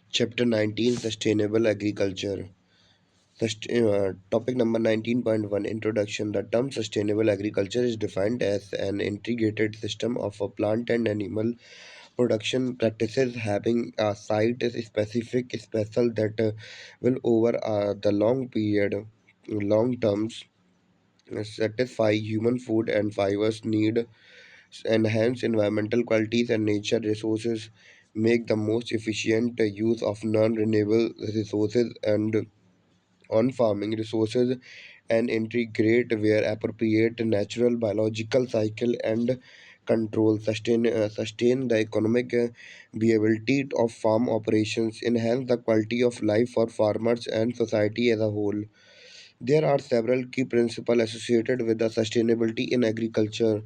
Chapter 19, Sustainable Agriculture. Topic number 19.1, Introduction. The term sustainable agriculture is defined as an integrated system of plant and animal production practices having a site specific special that will over the long terms satisfy human food and fibers need, enhance environmental qualities and nature resources, make the most efficient use of non-renewable resources and on farming resources, and integrate where appropriate natural biological cycle and sustain the economic viability of farm operations, enhance the quality of life for farmers and society as a whole. There are several key principles associated with the sustainability in agriculture.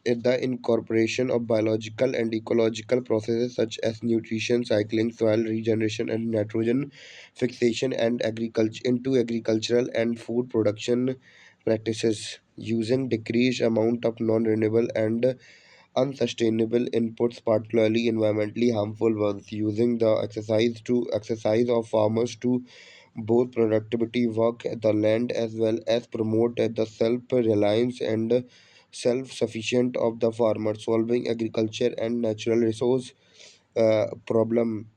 The incorporation of biological and ecological processes such as nutrition cycling, soil regeneration, and nitrogen fixation and agriculture into agricultural and food production practices, using decreased amount of non-renewable and unsustainable inputs, particularly environmentally harmful ones, using the exercise of farmers to both productivity work the land as well as promote the self-reliance and self-sufficient of the farmer, solving agriculture and natural resource problem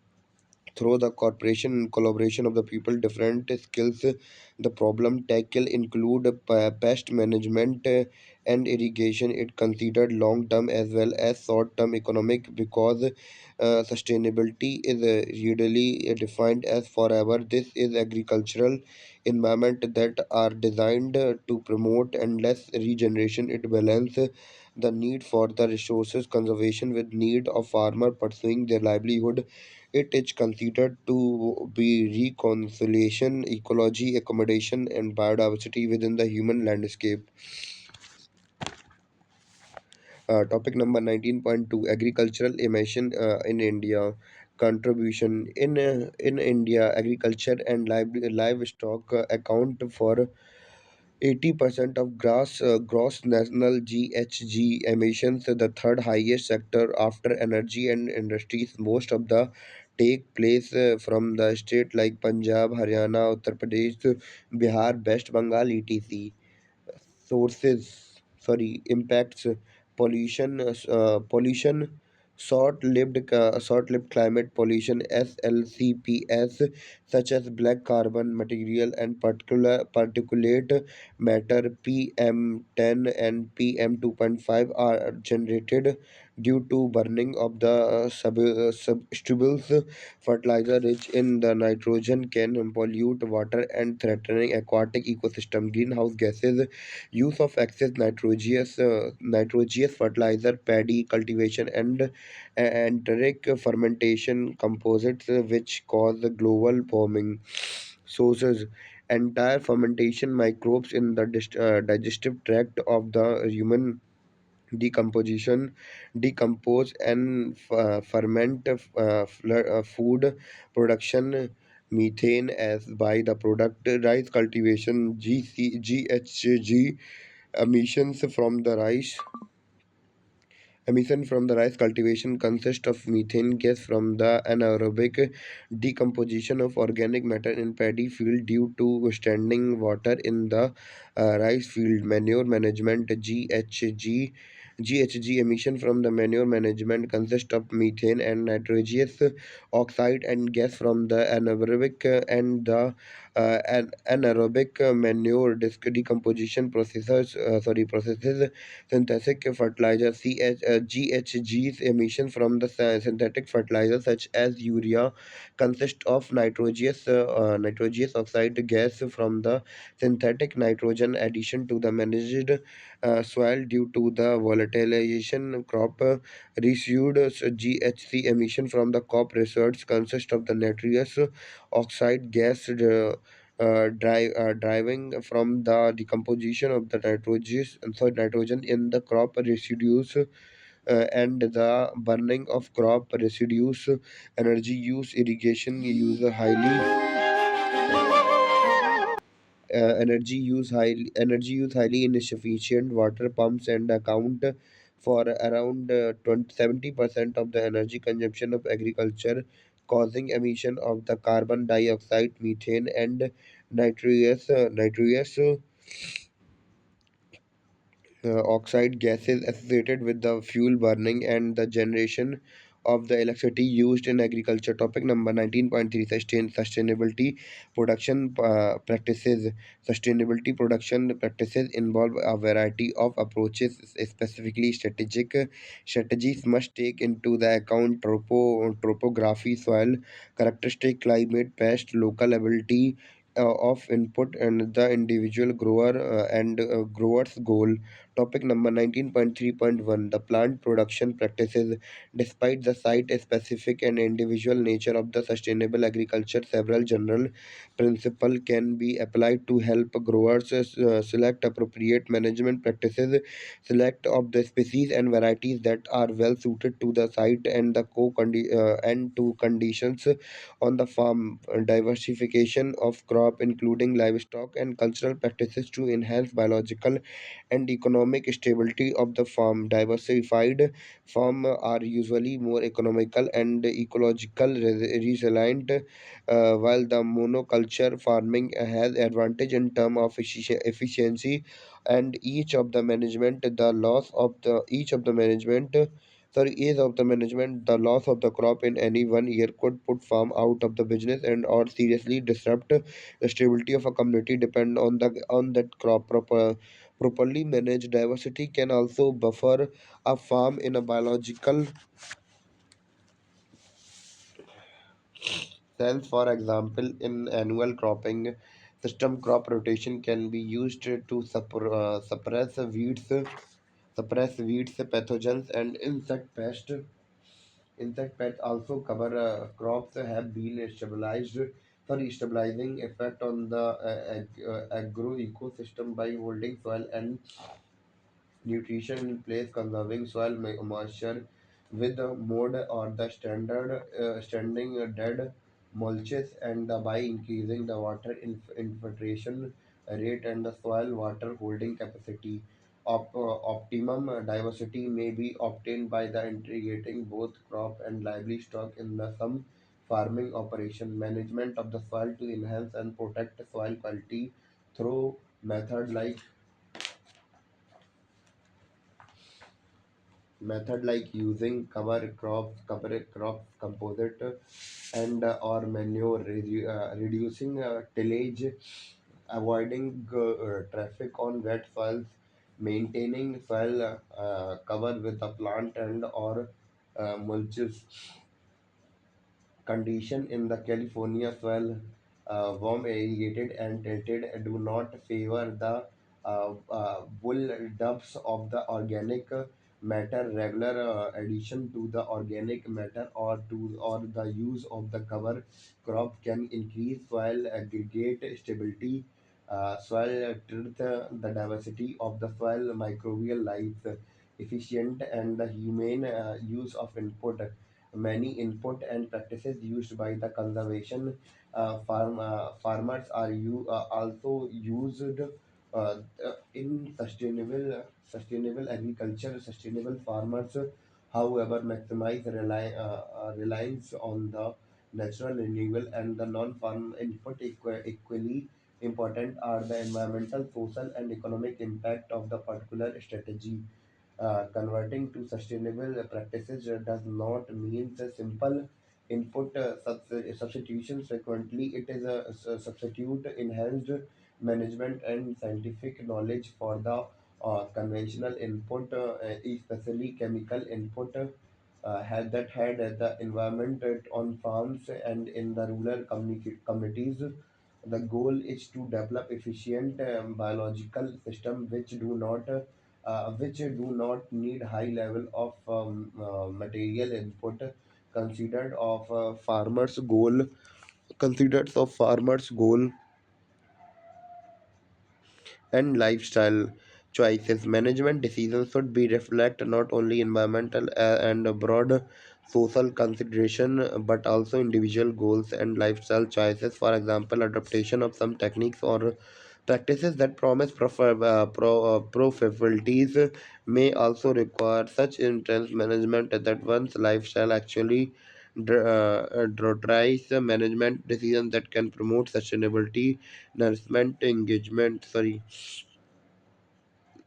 through the corporation and collaboration of the people. Different skills the problem tackle include pest management and irrigation. It considered long term as well as short term economic because sustainability is readily defined as forever. This is agricultural environment that are designed to promote endless regeneration. It balances the need for the resources conservation with need of farmer pursuing their livelihood. It is considered to be reconciliation, ecology, accommodation, and biodiversity within the human landscape. Topic number 19.2, Agricultural emission in India. Contribution in India, agriculture and livestock account for 80% of gross national GHG emissions, the third highest sector after energy and industries. Most of the take place from the state like Punjab, Haryana, Uttar Pradesh, Bihar, West Bengal, etc. Impacts. Pollution, short-lived climate pollution, SLCPS, such as black carbon material and particulate matter PM10 and PM2.5 are generated due to burning of the substitubles. Fertilizer rich in the nitrogen can pollute water and threatening aquatic ecosystem. Greenhouse gases, use of excess nitrogenous fertilizer, paddy cultivation, and enteric fermentation composites which cause global warming. Sources: entire fermentation microbes in the digestive tract of the human decomposition, decompose and ferment food production. Methane as by the product rice cultivation, GHG emissions from the rice. Emission from the rice cultivation consist of methane gas from the anaerobic decomposition of organic matter in paddy field due to standing water in the rice field. Manure management, GHG emission from the manure management consist of methane and nitrogenous oxide and gas from the anaerobic and the anaerobic manure decomposition processes. Synthetic fertilizer, GHGs emission from the synthetic fertilizer such as urea consist of nitrogenous oxide gas from the synthetic nitrogen addition to the managed soil due to the volatilization crop residues. GHC emission from the crop research consist of the nitrous oxide gas driving from the decomposition of the nitrogen in the crop residues and the burning of crop residues. Energy use, irrigation use highly energy use highly insufficient water pumps and account for around 70% of the energy consumption of agriculture. causing emission of the carbon dioxide, methane, and nitrous oxide gases associated with the fuel burning and the generation of the electricity used in agriculture. Topic number 19.3, sustainability production practices. Sustainability production practices involve a variety of approaches, specifically strategies must take into the account topography, soil characteristic, climate, pest, local ability of input, and the individual grower and grower's goal. Topic number 19.3.1, the plant production practices. Despite the site specific and individual nature of the sustainable agriculture, several general principles can be applied to help growers select appropriate management practices, select of the species and varieties that are well suited to the site and the and to conditions on the farm. Diversification of crop, including livestock and cultural practices to enhance biological and economic stability of the farm. Diversified farm are usually more economical and ecological resilient, while the monoculture farming has advantage in terms of efficiency and each of the management. The loss of the each of the management sorry Ease of the management, the loss of the crop in any one year could put farm out of the business and or seriously disrupt the stability of a community depend on that crop. Properly managed diversity can also buffer a farm in a biological sense. For example, in annual cropping system, crop rotation can be used to suppress weeds, pathogens, and insect pests. Insect pests also cover crops have been stabilizing effect on the agro ecosystem by holding soil and nutrition in place, conserving soil moisture with the mode or the standing dead mulches, and by increasing the water infiltration rate and the soil water holding capacity. Optimum diversity may be obtained by the integrating both crop and livestock in the some farming operation. Management of the soil to enhance and protect soil quality through method like using cover crops composite and or manure, reducing tillage, avoiding traffic on wet soils, maintaining soil cover with a plant and or mulches. Condition in the California soil, warm, irrigated, and tilted, do not favor the build-ups of the organic matter. Regular addition to the organic matter or the use of the cover crop can increase soil aggregate stability, soil truth, the diversity of the soil, microbial life, efficient and the humane use of input. Many input and practices used by the conservation farmers are also used in sustainable agriculture. Sustainable farmers, however, maximize reliance on the natural, renewable, and the non-farm input. Equally important are the environmental, social, and economic impact of the particular strategy. Converting to sustainable practices does not mean a simple input substitution. Frequently, it is a substitute enhanced management and scientific knowledge for the conventional input, especially chemical input. Had the environment on farms and in the rural communities. The goal is to develop efficient biological system which do not need high level of material input. Considered of farmers goal considered of farmers goal and lifestyle choices. Management decisions should be reflect not only environmental and broad social consideration but also individual goals and lifestyle choices. For example, adaptation of some techniques or practices that promise profitabilities may also require such intense management that one's lifestyle actually drives management decisions that can promote sustainability, nourishment, engagement,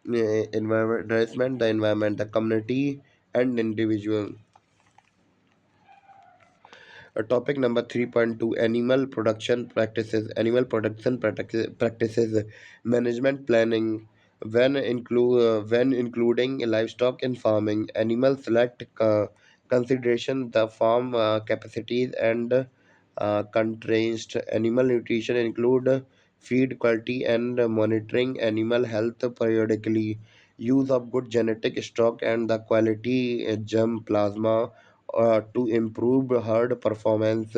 environment, nourishment, the environment, the community, and individual. Topic number 3.2: Animal production practices. Animal production practices management planning. When including livestock in farming, animal select consideration the farm capacities and constraints. Animal nutrition include feed quality and monitoring animal health periodically. Use of good genetic stock and the quality germ plasma to improve herd performance.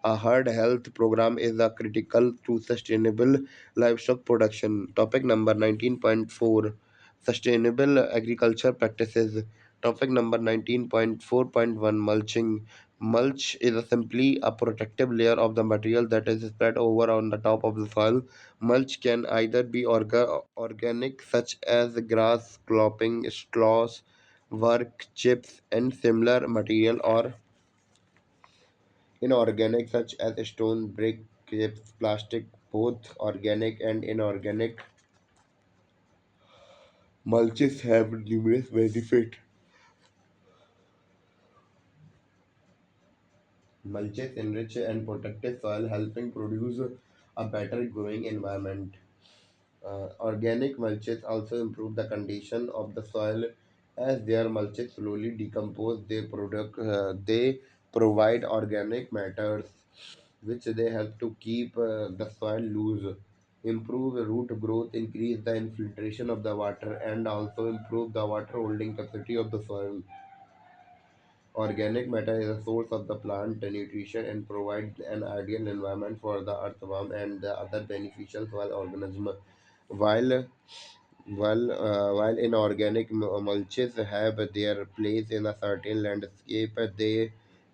A herd health program is a critical to sustainable livestock production. Topic number 19.4: Sustainable agriculture practices. Topic number 19.4.1: Mulching. Mulch is simply a protective layer of the material that is spread over on the top of the soil. Mulch can either be organic, such as grass, cropping, straws, work, chips, and similar material, or inorganic, such as stone, brick, chips, plastic. Both organic and inorganic mulches have numerous benefits. Mulches enrich and protect soil, helping produce a better growing environment. Organic mulches also improve the condition of the soil as their mulches slowly decompose. They provide organic matters which they help to keep the soil loose, improve root growth, increase the infiltration of the water, and also improve the water holding capacity of the soil. Organic matter is a source of the plant nutrition and provides an ideal environment for the earthworm and the other beneficial soil organisms. While while inorganic mulches have their place in a certain landscape,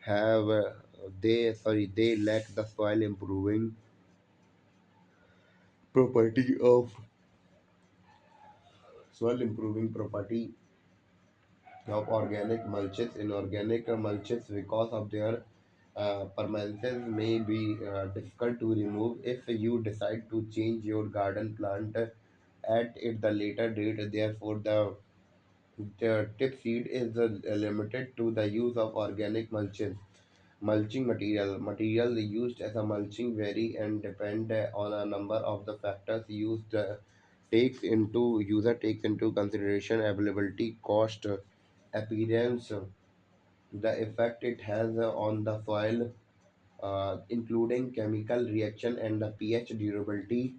have they lack the property of soil improving property of organic mulches. Inorganic mulches, because of their permanence, may be difficult to remove. If you decide to change your garden plant at it the later date, therefore the tip seed is limited to the use of organic mulches. Mulching material used as a mulching vary and depend on a number of the factors used takes into consideration availability, cost, appearance, the effect it has on the soil, including chemical reaction and the pH durability,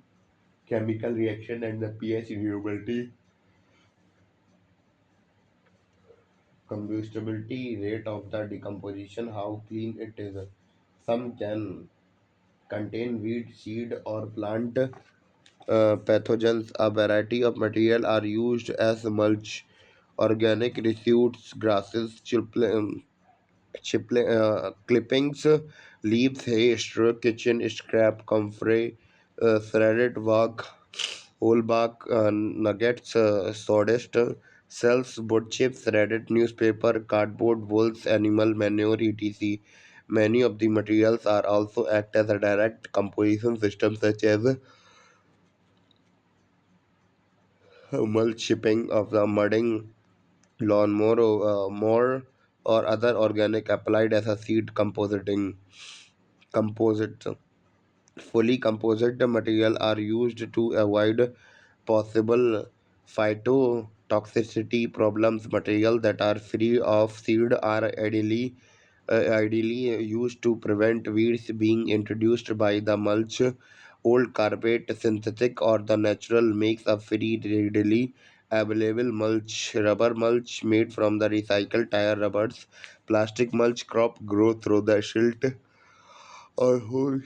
chemical reaction and the pH durability, combustibility rate of the decomposition, how clean it is. Some can contain weed, seed, or plant pathogens. A variety of material are used as mulch. Organic residues, grasses, clippings, leaves, hay, straw, kitchen scrap, comfrey, shredded bark, whole bark, nuggets, sawdust, cells, wood chips, shredded newspaper, cardboard, wools, animal manure, etc. Many of the materials are also act as a direct composition system, such as mulch shipping of the mudding, lawnmower, more, or other organic applied as a seed composite. Fully composite material are used to avoid possible phytotoxicity problems. Material that are free of seed are ideally used to prevent weeds being introduced by the mulch. Old carpet, synthetic or the natural, makes a free readily available mulch. Rubber mulch made from the recycled tire rubbers. Plastic mulch crop grow through the silt or hole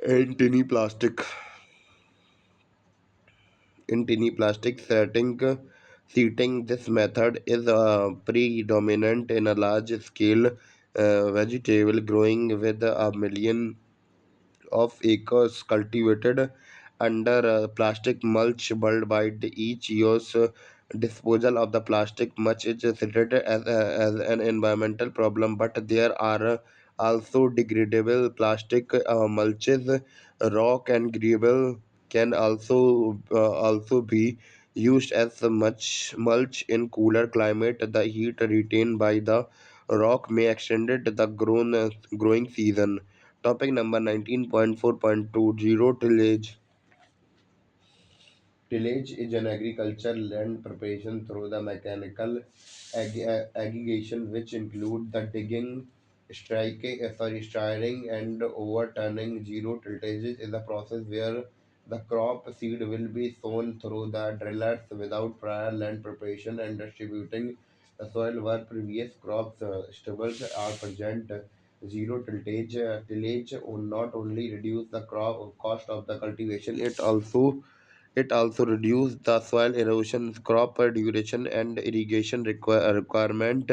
in tiny plastic seating. This method is predominant in a large scale vegetable growing with a million of acres cultivated under plastic mulch worldwide each year. disposal of the plastic. Much is treated as an environmental problem, but there are also degradable plastic mulches. Rock and gravel can also be used as much mulch in cooler climate. The heat retained by the rock may extend the growing season. Topic number 19.4.2, zero tillage. Tillage is an agriculture land preparation through the mechanical aggregation, which include the digging, stirring, and overturning. Zero tillage is a process where the crop seed will be sown through the drillers without prior land preparation and distributing the soil where previous crops stubbles are present. Zero tillage will not only reduce the crop cost of the cultivation, it also reduces the soil erosion, crop duration, and irrigation requirement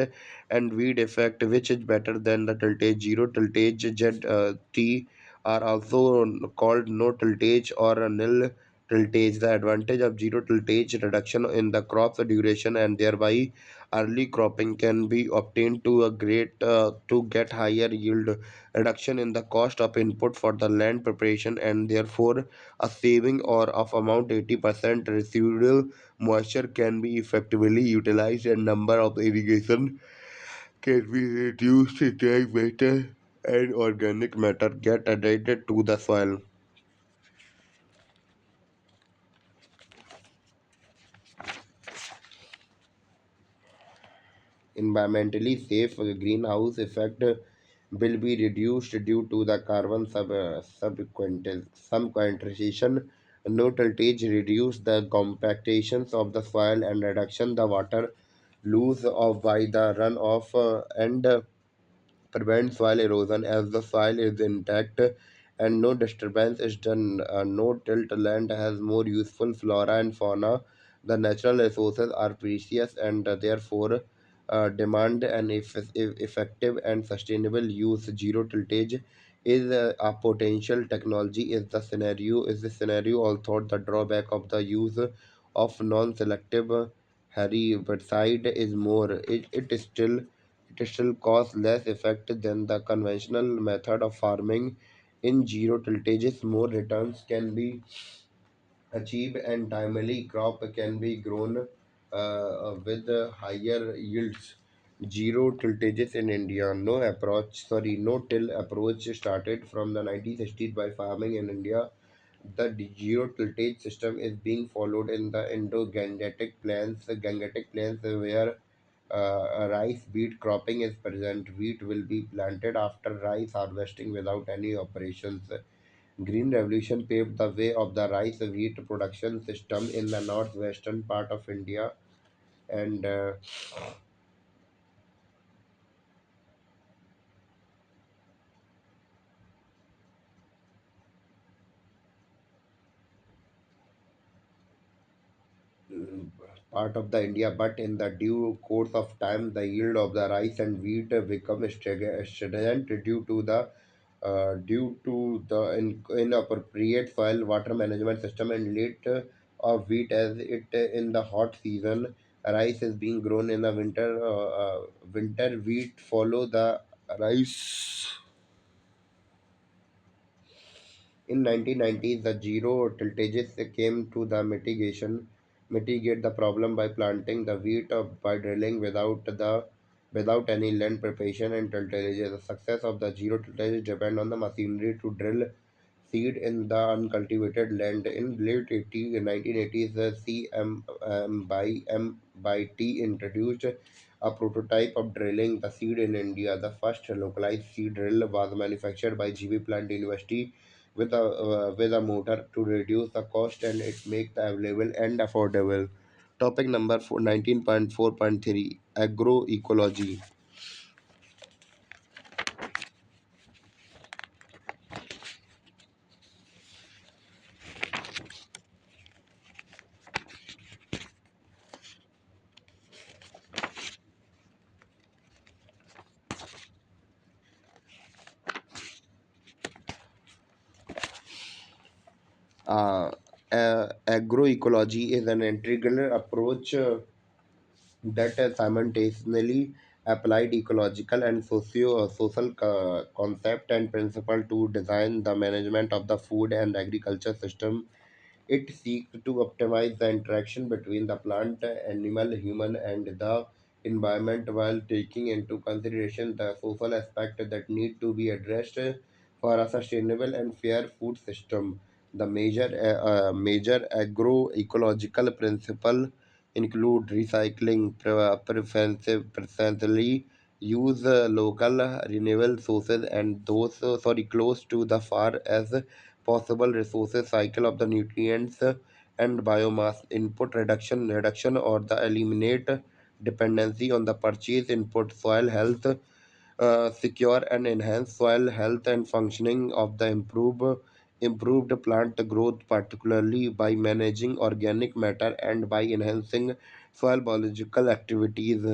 and weed effect, which is better than the tiltage. Zero tiltage (ZT) are also called no tiltage or a nil tiltage. The advantage of zero tiltage reduction in the crop duration and thereby early cropping can be obtained to get higher yield, reduction in the cost of input for the land preparation, and therefore a saving or of amount 80%. Residual moisture can be effectively utilized and number of irrigation can be reduced. Dry matter and organic matter get added to the soil. Environmentally safe greenhouse effect will be reduced due to the carbon subquantization. No tiltage reduce the compactations of the soil and reduction the water loose of by the runoff and prevent soil erosion as the soil is intact and no disturbance is done. No tilt land has more useful flora and fauna. The natural resources are precious and therefore demand an effective and sustainable use. Zero tiltage is a potential technology. Is the scenario although the drawback of the use of non-selective herbicide is more. It still cause less effect than the conventional method of farming. In zero tiltages, more returns can be achieved and timely crop can be grown with higher yields. Zero tiltages in India. No till approach started from the 1960s by farming in India. The zero tiltage system is being followed in the Gangetic plains where rice wheat cropping is present. Wheat will be planted after rice harvesting without any operations. Green Revolution paved the way of the rice wheat production system in the northwestern part of India, and part of the India. But in the due course of time, the yield of the rice and wheat become stagnant due to the inappropriate soil water management system and late of wheat as it in the hot season. Rice is being grown in the winter. Winter wheat follow the rice. In 1990s, the zero tiltages came to the mitigate the problem by planting the wheat by drilling without any land preparation and tiltage. The success of the zero tiltage depend on the machinery to drill seed in the uncultivated land. In late 1980s, the CM by T introduced a prototype of drilling the seed in India. The first localized seed drill was manufactured by GB Plant University with a motor to reduce the cost and it make the available and affordable. Topic number 19.4.3, agroecology. Uh, Agroecology is an integral approach. that simultaneously applied ecological and social concept and principle to design the management of the food and agriculture system. It seeks to optimize the interaction between the plant, animal, human, and the environment while taking into consideration the social aspect that need to be addressed for a sustainable and fair food system. The major agroecological principle include recycling, preferentially use local renewable sources and those close to the far as possible resources cycle of the nutrients and biomass input reduction or the eliminate dependency on the purchase input soil health secure and enhance soil health and functioning of the improved plant growth, particularly by managing organic matter and by enhancing soil biological activities.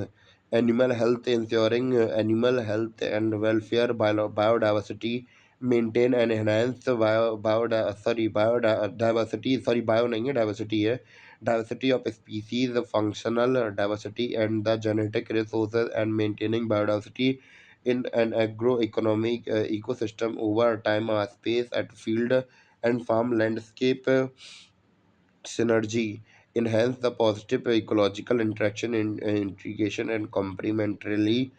Animal health, ensuring animal health and welfare, biodiversity, maintain and enhance biodiversity, bio नहीं है diversity है, diversity of species, functional diversity and the genetic resources and maintaining biodiversity in an agroeconomic ecosystem over time, space at field and farm landscape synergy enhance the positive ecological interaction in integration and complementarily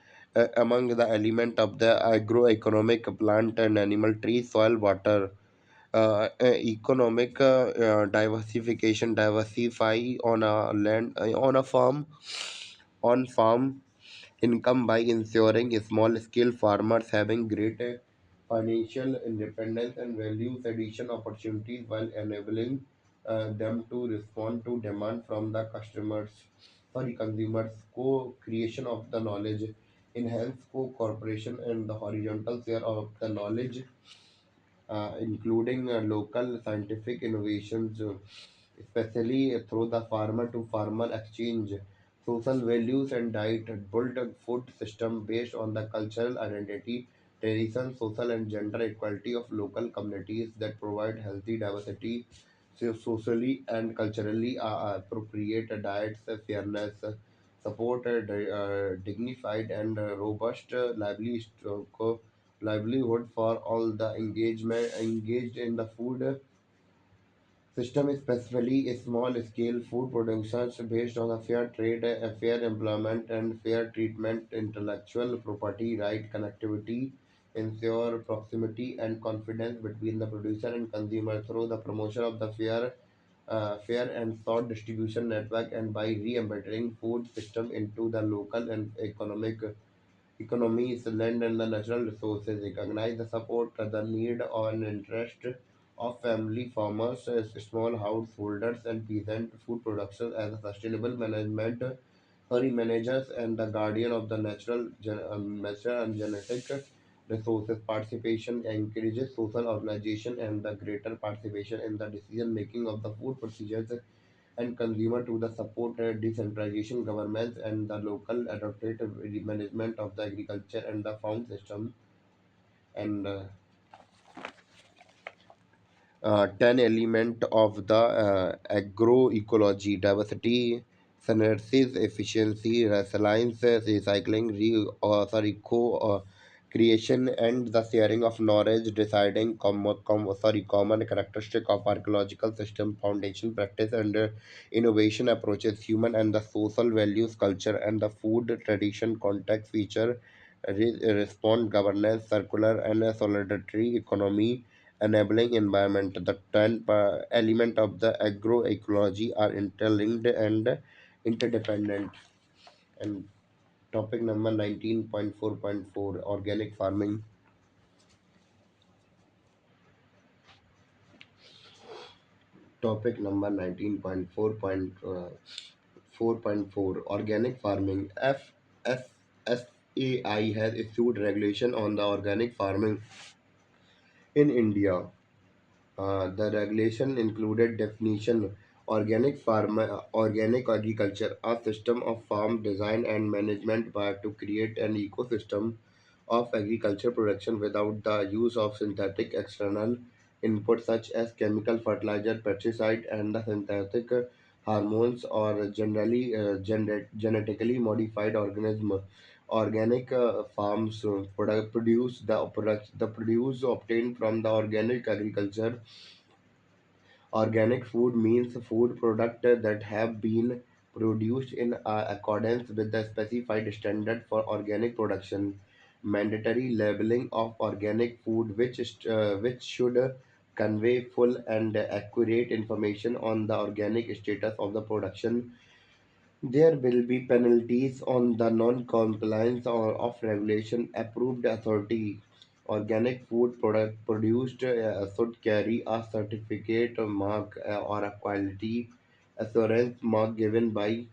among the element of the agroeconomic plant and animal tree soil water economic diversify on a land on a farm on farm income by ensuring small scale farmers having greater financial independence and values addition opportunities while enabling them to respond to demand from the consumers co-creation of the knowledge enhance co-cooperation and the horizontal share of the knowledge including local scientific innovations, especially through the farmer to farmer exchange, social values and diet, build a food system based on the cultural identity, tradition, social and gender equality of local communities that provide healthy diversity, socially and culturally appropriate diets, fairness, support dignified and robust livelihood for all the engagement engaged in the food system, especially small scale food productions based on a fair trade, a fair employment and fair treatment, intellectual property right connectivity, ensure proximity and confidence between the producer and consumer through the promotion of the fair and thought distribution network and by re-embedding food system into the local and economic economies, land and the natural resources, recognize the support, the need and interest of family farmers, small householders and peasant food production as a sustainable managers and the guardian of the natural and genetic resources. Participation encourages social organization and the greater participation in the decision making of the food procedures and consumer to the support decentralization governments and the local adaptive management of the agriculture and the farm system and 10 element of the agroecology diversity synergies efficiency resilience recycling co creation and the sharing of knowledge deciding common characteristic of archaeological system foundation practice and innovation approaches human and the social values culture and the food tradition context feature respond governance circular and a solidarity economy enabling environment. The 10 element of the agroecology are interlinked and interdependent. And topic number 19.4.4 organic farming. Topic number 19.4.4 organic farming. FSSAI has issued regulation on the organic farming in India. The regulation included definition organic agriculture, a system of farm design and management by to create an ecosystem of agriculture production without the use of synthetic external inputs such as chemical fertilizer, pesticide, and the synthetic hormones, or generally genetically modified organism. Organic farms produce the produce obtained from the organic agriculture. Organic food means food products that have been produced in accordance with the specified standard for organic production. Mandatory labeling of organic food, which should convey full and accurate information on the organic status of the production. There will be penalties on the non-compliance or of regulation approved authority. Organic food product produced should carry a certificate mark or a quality assurance mark given by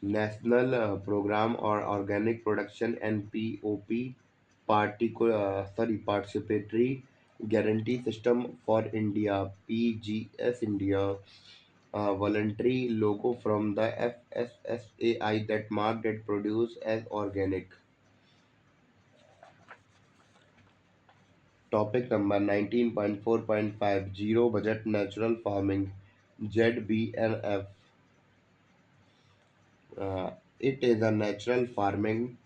National Program or Organic Production (NPOP) Participatory Guarantee System for India (PGS India). Voluntary logo from the FSSAI that marked it produce as organic. Topic number 19.4.5 Zero Budget Natural Farming ZBNF. Uh, it is a natural farming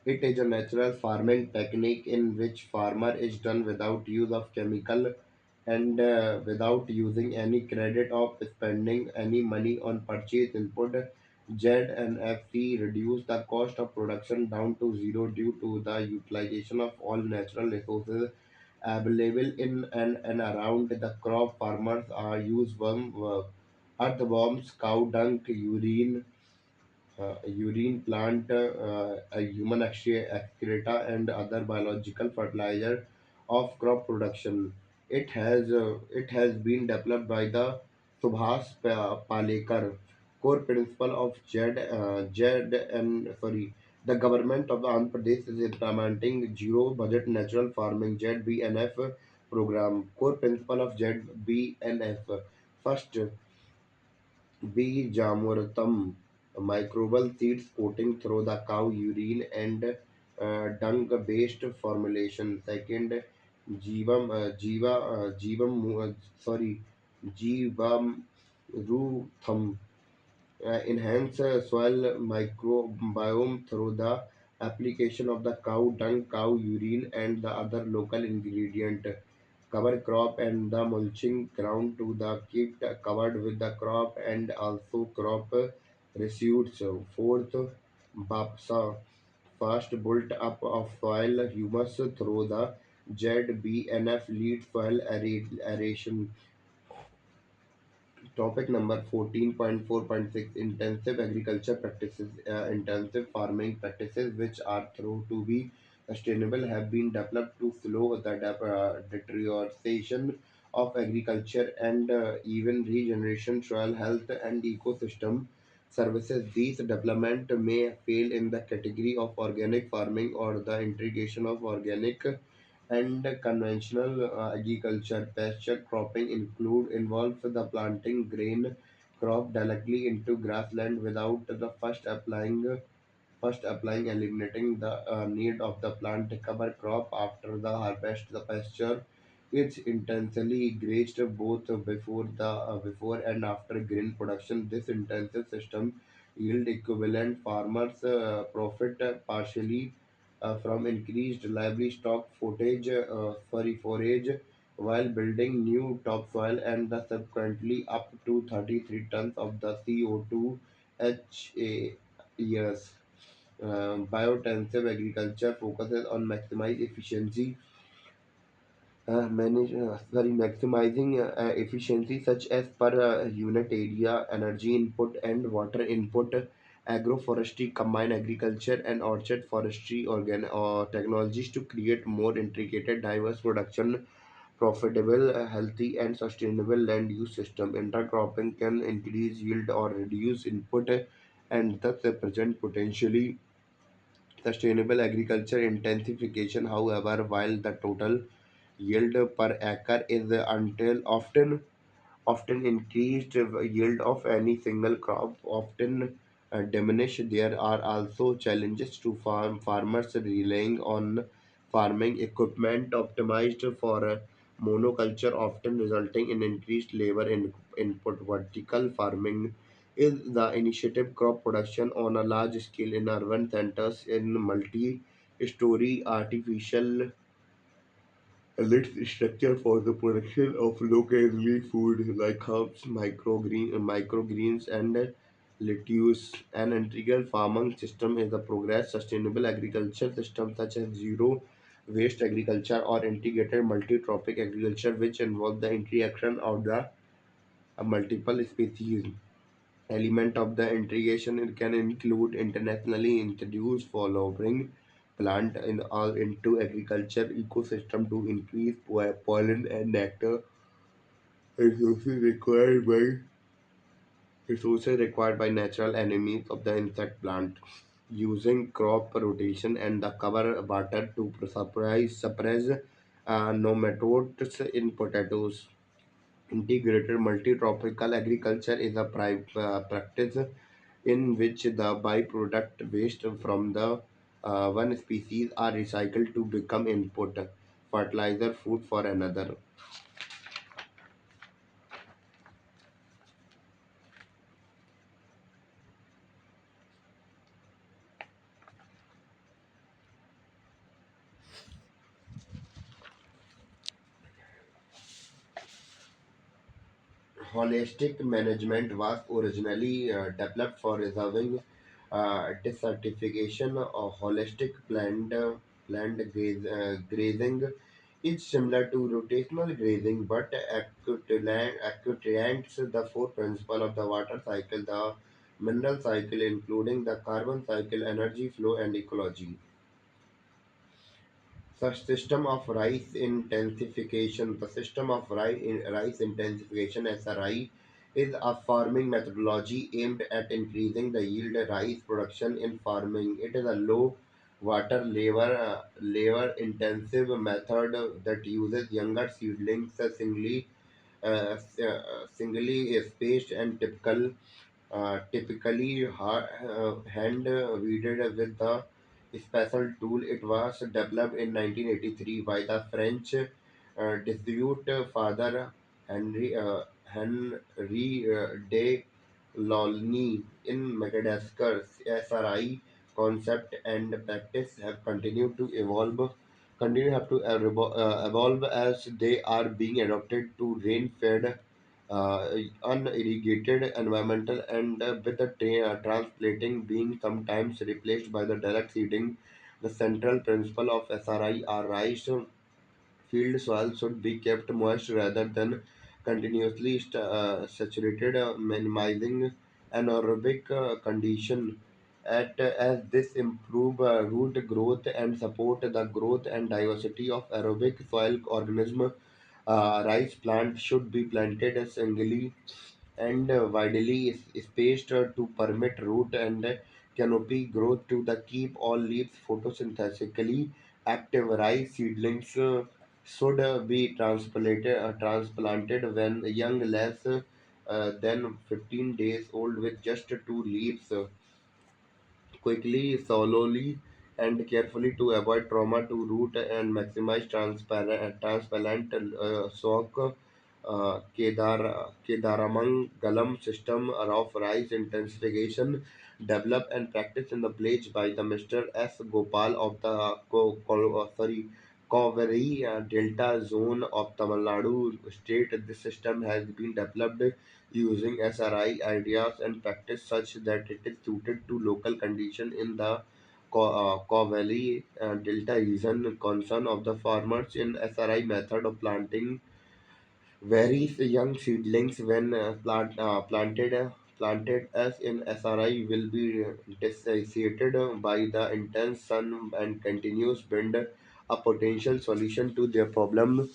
It is a natural farming technique in which farmer is done without use of chemical and without using any credit of spending any money on purchase input. Z&FC reduce the cost of production down to zero due to the utilization of all natural resources available in and around the crop. Farmers are use earthworms, cow dung, urine plant, a human excreta, and other biological fertilizer of crop production. It has been developed by the Subhas Palekar, core principle of the government of the Andhra Pradesh is implementing zero budget natural farming ZBNF program. Core principle of ZBNF. First, Bijamuratam, microbial seeds coating through the cow urine and dung-based formulation. Second, Jivam, Jiva, Jivam, sorry, Jivam Rutham, enhance soil microbiome through the application of the cow dung, cow urine, and the other local ingredient. Cover crop and the mulching ground to the keep covered with the crop and also crop residues. Fourth, BAPSA, fast built up of soil humus through the ZBNF lead soil aeration. Topic number 14.4.6 Intensive agriculture practices. Intensive farming practices, which are thought to be sustainable, have been developed to slow the deterioration of agriculture and even regeneration, soil health, and ecosystem services. These development may fail in the category of organic farming or the integration of organic and conventional agriculture. Pasture cropping involves the planting grain crop directly into grassland without the first applying eliminating the need of the plant cover crop after the harvest. The pasture is intensely grazed both before and after grain production. This intensive system yield equivalent farmers profit partially from increased livestock forage while building new topsoil and the subsequently up to 33 tons of the CO2 HAES. Biointensive agriculture focuses on maximizing efficiency such as per unit area, energy input, and water input. Agroforestry combine agriculture and orchard forestry technologies to create more intricate, diverse production, profitable, healthy, and sustainable land use system. Intercropping can increase yield or reduce input and thus present potentially sustainable agriculture intensification. However, while the total yield per acre is until often increased, yield of any single crop often diminish. There are also challenges to farmers relying on farming equipment optimized for monoculture, often resulting in increased labor input. Vertical farming is the initiative crop production on a large scale in urban centers in multi-story artificial lit structure for the production of locally food like herbs, microgreens, and lettuce. An integral farming system is a progress sustainable agriculture system such as zero waste agriculture or integrated multi-trophic agriculture, which involve the interaction of the multiple species. Element of the integration it can include internationally introduced flowering plant in all into agriculture ecosystem to increase pollen and nectar resources required by natural enemies of the insect plant. Using crop rotation and the cover butter to suppress nematodes in potatoes. Integrated multi-tropical agriculture is a practice in which the byproduct waste from the one species are recycled to become input, fertilizer, food for another. Holistic management was originally developed for reserving desertification. Holistic grazing is similar to rotational grazing, but accutants the four principles of the water cycle, the mineral cycle, including the carbon cycle, energy flow, and ecology. The system of rice intensification (SRI) is a farming methodology aimed at increasing the yield rice production in farming. It is a low water labor intensive method that uses younger seedlings singly spaced and typically hand weeded with the special tool. It was developed in 1983 by the French dispute father Henri de Laulny in Madagascar. SRI concept and practice have continued to evolve as they are being adopted to rain-fed unirrigated environmental and with the transplanting being sometimes replaced by the direct seeding. The central principle of SRI are rice field soil should be kept moist rather than continuously saturated, minimizing anaerobic condition. As this improve root growth and support the growth and diversity of aerobic soil organism. Rice plant should be planted singly and widely spaced to permit root and canopy growth to the keep all leaves photosynthetically active. Rice seedlings should be transplanted when young, less than 15 days old, with just two leaves. Quickly, slowly, and carefully to avoid trauma to root and maximize transplant shock. Kedaramangalam system of rice intensification developed and practiced in the village by the Mr. S. Gopal of the Kaveri Delta zone of Tamil Nadu state. This system has been developed using SRI ideas and practice such that it is suited to local condition in the Valley Delta region. Concern of the farmers in SRI method of planting varies. Young seedlings when planted as in SRI will be desiccated by the intense sun and continuous wind. A potential solution to their problem.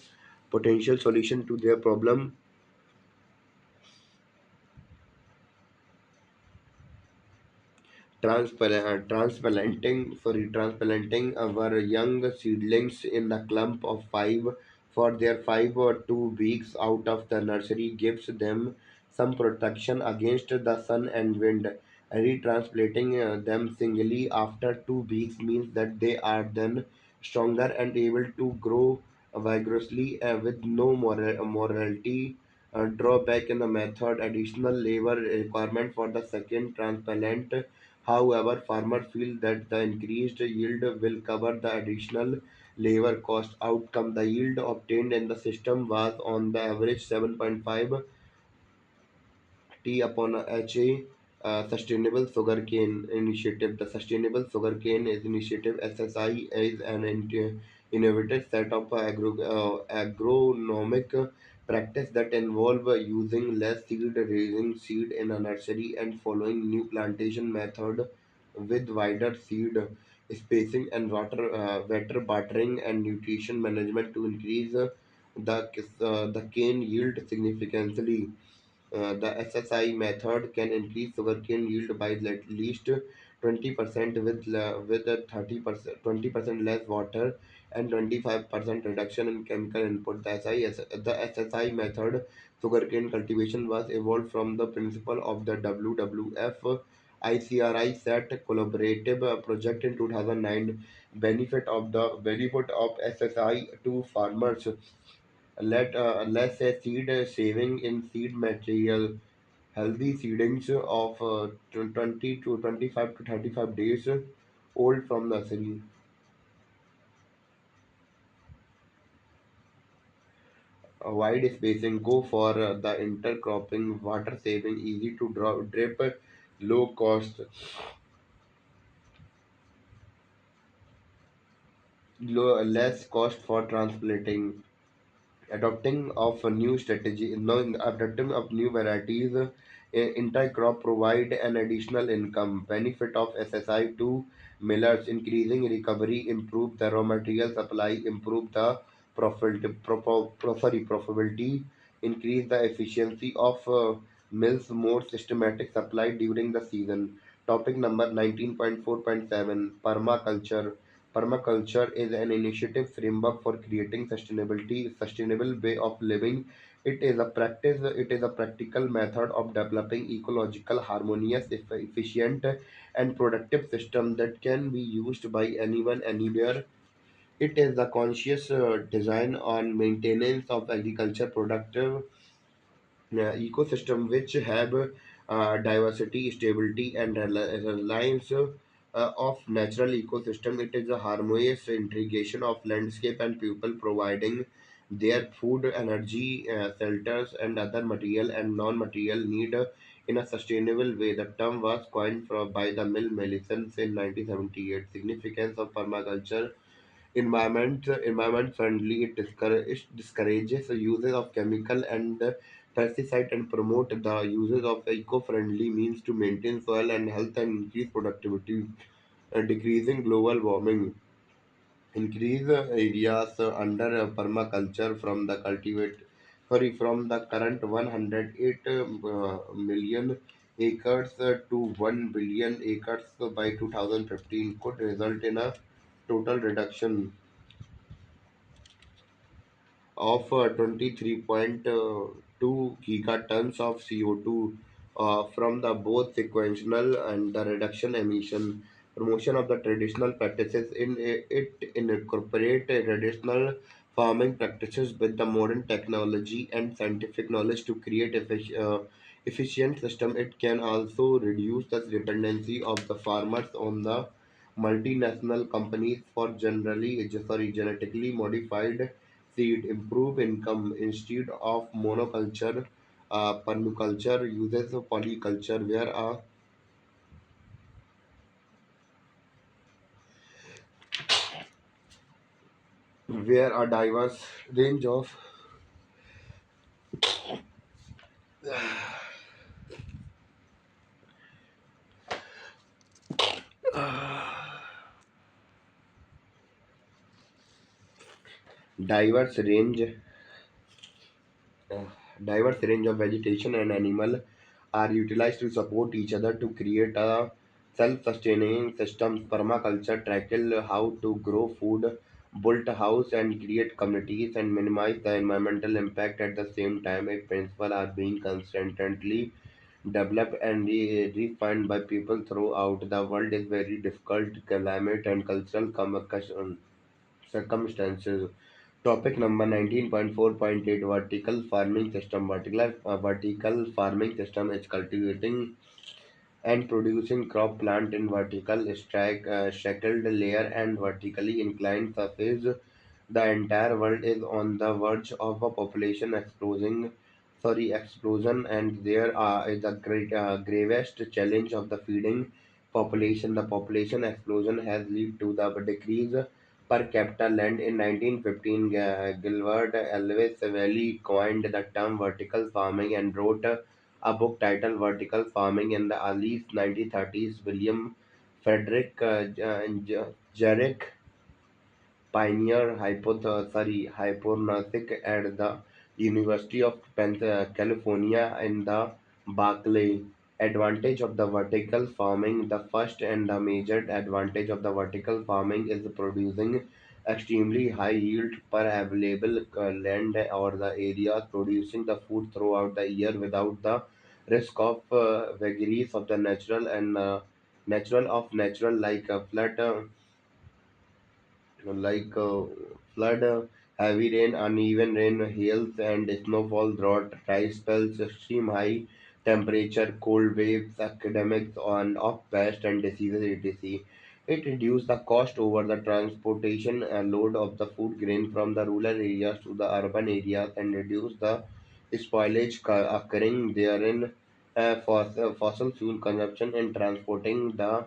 Transplanting our young seedlings in a clump of five for their 5 or 2 weeks out of the nursery gives them some protection against the sun and wind. Retransplanting them singly after 2 weeks means that they are then stronger and able to grow vigorously with no morality drawback in the method. Additional labor requirement for the second transplant. However, farmers feel that the increased yield will cover the additional labor cost. Outcome: the yield obtained in the system was on the average 7.5 T upon HA. Sustainable Sugarcane Initiative. The Sustainable Sugarcane is Initiative (SSI) is an innovative set of agronomic practice that involve using less seed, raising seed in a nursery, and following new plantation method with wider seed spacing and water bartering and nutrition management to increase the cane yield significantly. The SSI method can increase sugarcane yield by at least 20% with a 20% less water and 25% reduction in chemical input. The SSI method sugarcane cultivation was evolved from the principle of the WWF ICRI set collaborative project in 2009. Benefit of SSI to farmers: let's say seed saving in seed material, healthy seedlings of 20 to 25 to 35 days old from nursery, wide spacing, go for the intercropping, water saving, easy to drip, low cost, less cost for transplanting. Adopting of a new strategy, no, adopting of new varieties, intercrop provide an additional income. Benefit of SSI to millers: increasing recovery, improve the raw material supply, improve the profitability, increase the efficiency of mills, more systematic supply during the season. Topic number 19.4.7: Permaculture. Permaculture is an initiative framework for creating sustainable way of living. It is a practical method of developing ecological, harmonious, efficient, and productive system that can be used by anyone, anywhere. It is the conscious design on maintenance of agriculture productive ecosystem which have diversity, stability, and reliance of natural ecosystem. It is a harmonious integration of landscape and people providing their food, energy, shelters, and other material and non-material need in a sustainable way. The term was coined by the Mill Millicents in 1978. Significance of permaculture: environment friendly. It discourages the uses of chemical and pesticide and promote the uses of eco-friendly means to maintain soil and health and increase productivity. Decreasing global warming: increase areas under permaculture from the current 108 million acres to 1 billion acres by 2015 could result in a total reduction of 23.2 gigatons of CO2 from the both sequential and the reduction emission. Promotion of the traditional practices: it incorporate traditional farming practices with the modern technology and scientific knowledge to create efficient system. It can also reduce the dependency of the farmers on the multinational companies for genetically modified seed. Improve income instead of monoculture. Permaculture uses polyculture where a diverse range of diverse range uh, diverse range of vegetation and animal are utilized to support each other to create a self-sustaining system. Permaculture tackle how to grow food, build a house, and create communities and minimize the environmental impact at the same time. Its principles are being constantly developed and refined by people throughout the world. Is very difficult climate and cultural circumstances. Topic number 19.4.8, vertical farming system. Vertical farming system is cultivating and producing crop plant in vertical shackled layer and vertically inclined surface. The entire world is on the verge of a explosion, and there is a gravest challenge of the feeding population. The population explosion has led to the decrease per capita land in 1915. Gilbert Elvis Valley coined the term vertical farming and wrote a book titled Vertical Farming in the early 1930s. William Frederick Jarek pioneer hypothesis at the University of California in the Berkeley. Advantage of the vertical farming. The first and the major advantage of the vertical farming is producing extremely high yield per available land or the area, producing the food throughout the year without the risk of vagaries of the natural like like flood, heavy rain, uneven rain, hails and snowfall, drought, dry spells, extreme high temperature, cold waves, epidemics on of pest and diseases, etc. It reduces the cost over the transportation load of the food grain from the rural areas to the urban areas and reduce the spoilage occurring therein. Fossil fuel consumption in transporting the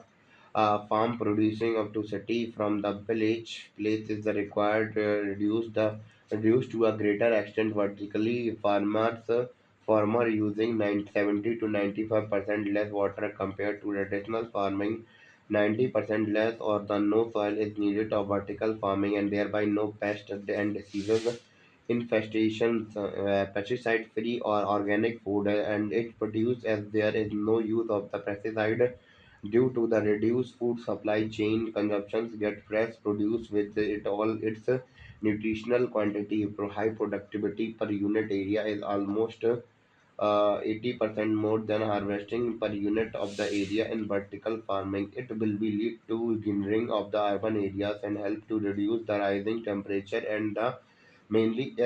farm producing up to city from the village place is the required reduced to a greater extent vertically. Farmer using 70 to 95% less water compared to traditional farming. 90% less or the no soil is needed of vertical farming, and thereby no pest and diseases infestations, pesticide free or organic food, and it produced as there is no use of the pesticide. Due to the reduced food supply chain, consumptions get fresh produce with it all its nutritional quantity. High productivity per unit area is almost 80% more than harvesting per unit of the area in vertical farming. It will be lead to greening of the urban areas and help to reduce the rising temperature and the mainly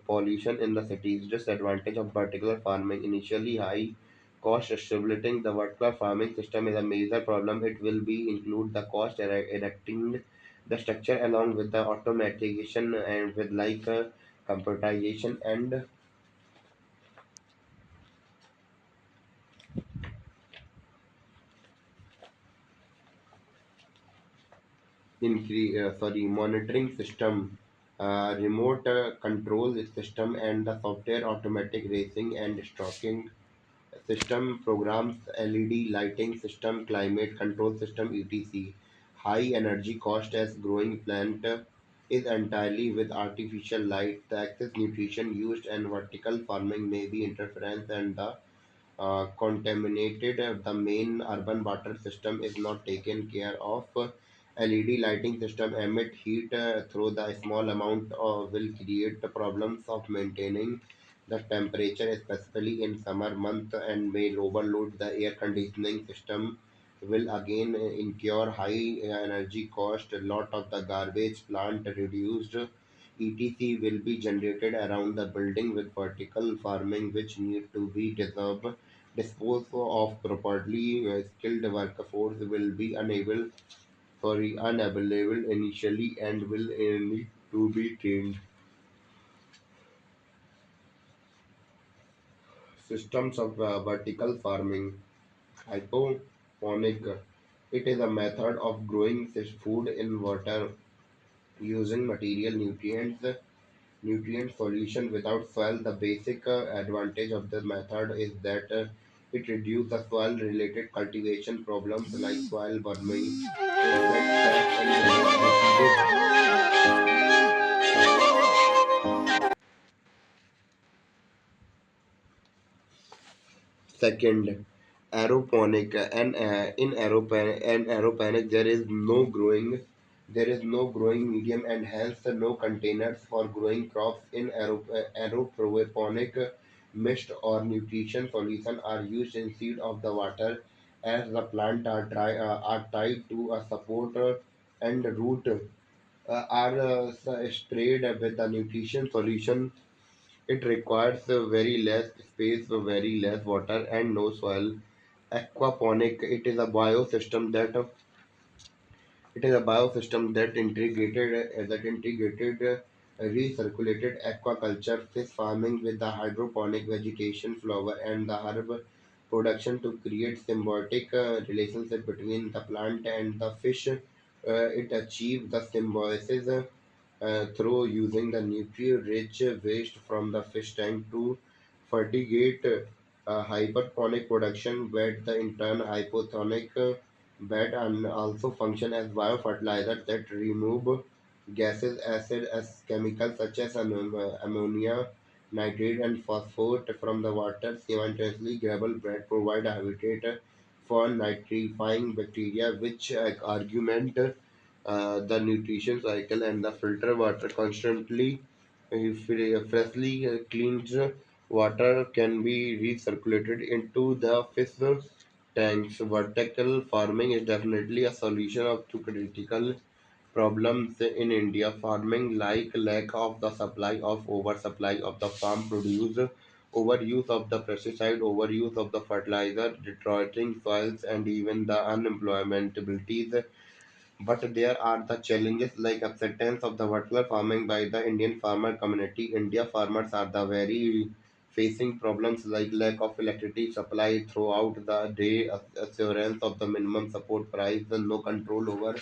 pollution in the cities. Disadvantage of vertical farming: initially high cost. Establishing the vertical farming system is a major problem. It will be include the cost erecting the structure along with the automation and with computerization and monitoring system, remote control system, and the software automatic racing and stocking system programs, LED lighting system, climate control system, etc. High energy cost as growing plant is entirely with artificial light. The excess nutrition used and vertical farming may be interference and the contaminated. The main urban water system is not taken care of. LED lighting system emit heat through the small amount will create the problems of maintaining the temperature, especially in summer month, and may overload the air conditioning system. Will again incur high energy cost. A lot of the garbage plant reduced etc. will be generated around the building with vertical farming, which need to be disposed of properly. Skilled workforce will be unavailable initially and will need to be trained. Systems of vertical farming. Hydroponic. It is a method of growing food in water using material nutrient solution without soil. The basic advantage of the method is that it reduces the soil related cultivation problems like soil burning, insect pests, and diseases. Second, aeroponic and aeroponic there is no growing medium and hence no containers for growing crops. In aeroponic, mist or nutrition solution are used instead of the water as the plant are tied to a support and root. sprayed with the nutrition solution. It requires very less space, very less water, and no soil. Aquaponic, it is a biosystem that integrated recirculated aquaculture, fish farming with the hydroponic vegetation, flower, and the herb production to create symbiotic relationship between the plant and the fish. It achieves the symbiosis through using the nutrient-rich waste from the fish tank to fertigate hypertonic production where the intern hypotonic bed and also function as biofertilizer that remove gases, acid as chemicals such as ammonia, nitrate, and phosphate from the water. Simultaneously, gravel bed provide a habitat for nitrifying bacteria, which argument the nutrition cycle and the filter water constantly. Freshly cleaned water can be recirculated into the fish tanks. Vertical farming is definitely a solution of to critical problems in India. Farming like lack of the supply of oversupply of the farm produce, overuse of the pesticide, overuse of the fertilizer, deteriorating soils, and even the unemploymentabilities. But there are the challenges like acceptance of the vertical farming by the Indian farmer community. India farmers are the very facing problems like lack of electricity supply throughout the day, assurance of the minimum support price, and no control over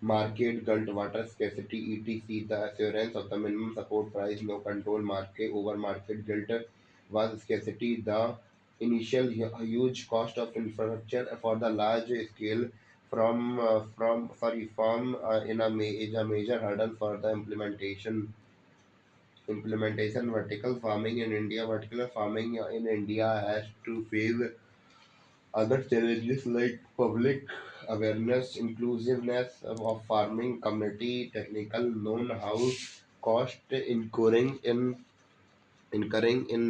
market glut, water scarcity, etc. The assurance of the minimum support price, no control market over market glut was scarcity. The initial huge cost of infrastructure for the large scale from in a is a major hurdle for the implementation. Vertical farming in India has to face other challenges like public awareness, inclusiveness of farming community, technical know-how, cost incurring in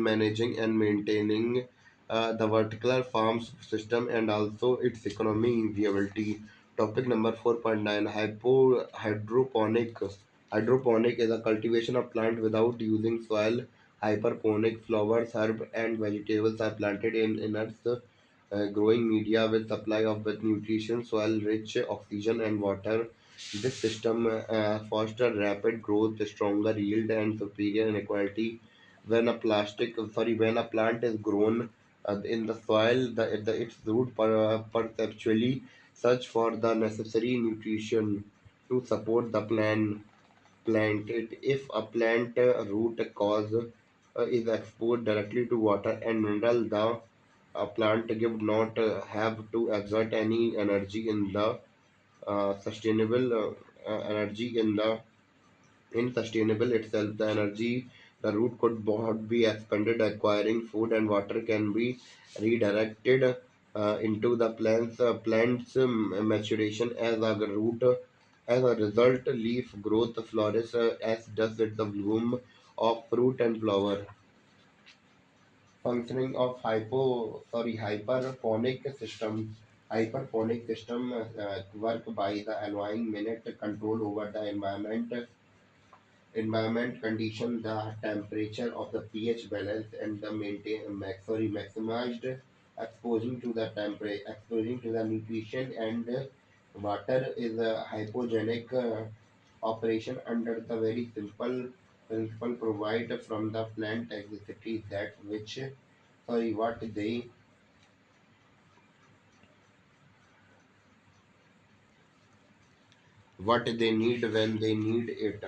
managing and maintaining the vertical farms system and also its economy viability. Topic number 4.9, hydroponic. Hydroponic is a cultivation of plant without using soil. Hyperponic flowers, herbs, and vegetables are planted in inert growing media with supply of with nutrition, soil rich oxygen and water. This system fosters rapid growth, stronger yield, and superior inequality. When a plant is grown in the soil, its root perceptually search for the necessary nutrition to support the plant. If a plant root cause is exposed directly to water and mineral, the plant give not have to exert any energy in the sustainable energy in sustainable itself. The energy the root could not be expended acquiring food and water can be redirected into the plant's maturation as a root. As a result, leaf growth flourishes as does it the bloom of fruit and flower. Functioning of hyperponic system work by the allowing minute control over the environment condition, the temperature of the pH balance, and the maximized exposing to the nutrition and water is a hypogenic operation under the very simple principle provided from the plant toxicity that which sorry what they need when they need it.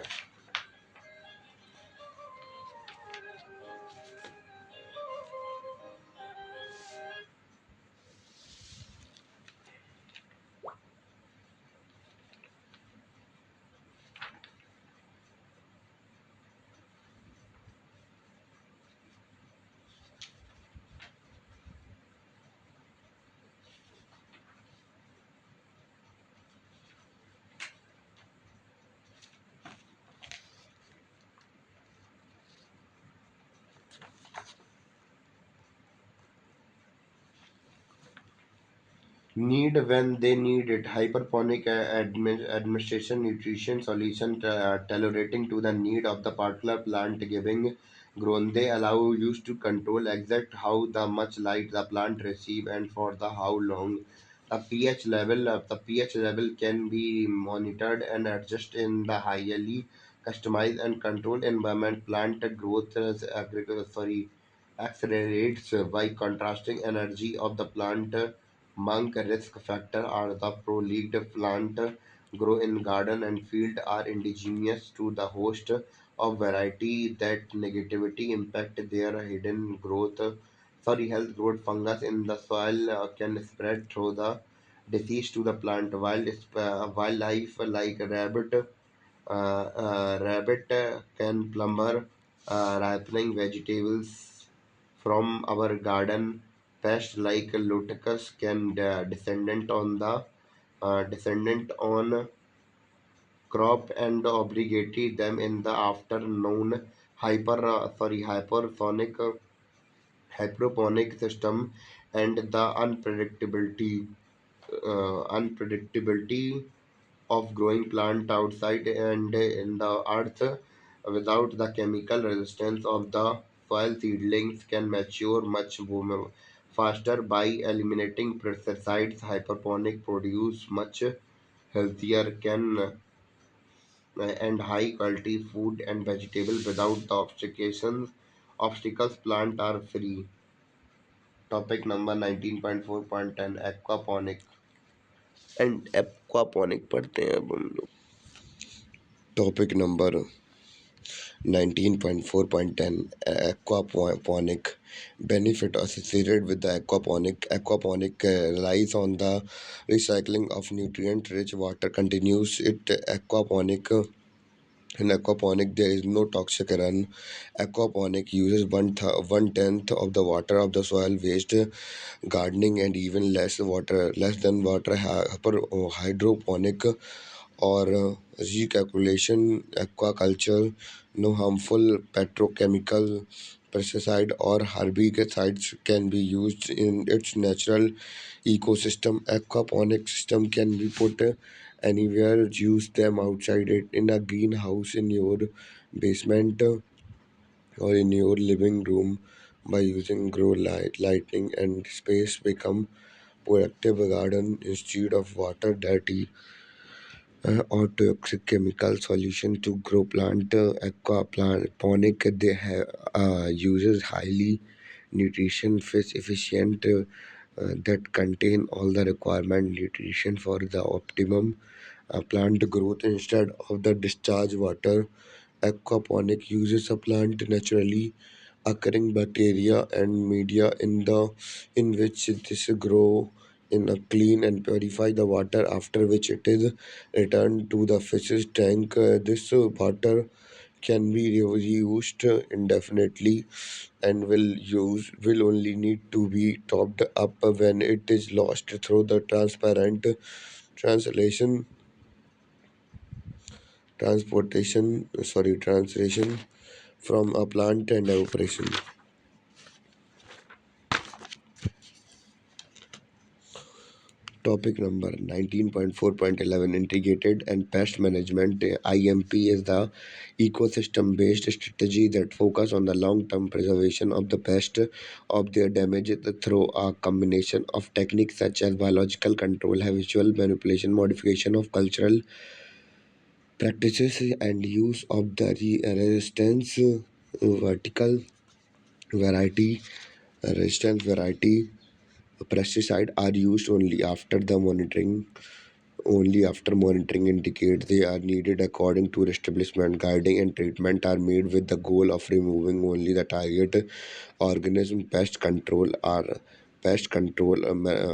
need when they need it. Hyperponic administration nutrition solution tolerating to the need of the particular plant giving grown. They allow you to control exact how the much light the plant receive and for the how long. The pH level can be monitored and adjusted in the highly customized and controlled environment. Plant growth accelerates by contrasting energy of the plant. Monk risk factor are the pro-legged plant grow in garden and field are indigenous to the host of variety that negativity impact their hidden health growth. Fungus in the soil can spread through the disease to the plant. Wildlife like rabbit can plumber ripening vegetables from our garden. Pests like locusts can descendant on crop and obligate them in the afternoon. Hyperoponic system and the unpredictability of growing plant outside and in the earth without the chemical resistance of the soil. Seedlings can mature much faster by eliminating pesticides. Hyperponic produce much healthier can and high quality food and vegetable without the obstacles plant are free. Topic number 19.4.10 aquaponic and aquaponic पढ़ते हैं अब हम लोग. Topic number 19.4.10 Aquaponic benefit associated with the aquaponic relies on the recycling of nutrient rich water. Continues it aquaponic In aquaponic, there is no toxic run. Aquaponic uses one tenth of the water of the soil waste. Gardening and even less than water. Hydroponic or recalculation aquaculture. No harmful petrochemical, pesticide or herbicides can be used in its natural ecosystem. Aquaponic system can be put anywhere. Use them outside it in a greenhouse, in your basement, or in your living room. By using grow lighting and space become productive garden instead of water dirty or toxic chemical solution to grow plant. Aquaponic they have uses highly nutrition fish efficient that contain all the requirement nutrition for the optimum plant growth instead of the discharge water. Aquaponic uses a plant naturally occurring bacteria and media in which this grow in a clean and purify the water after which it is returned to the fish's tank. This water can be reused indefinitely and will only need to be topped up when it is lost through the transparent translation translation from a plant and operation. Topic number 19.4.11 Integrated and Pest Management. IMP is the ecosystem based strategy that focus on the long term preservation of the pest of their damage through a combination of techniques such as biological control, habitual manipulation, modification of cultural practices, and use of the resistance vertical variety resistance variety. Pesticide are used only after monitoring indicates they are needed according to establishment. Guiding and treatment are made with the goal of removing only the target organism. Pest control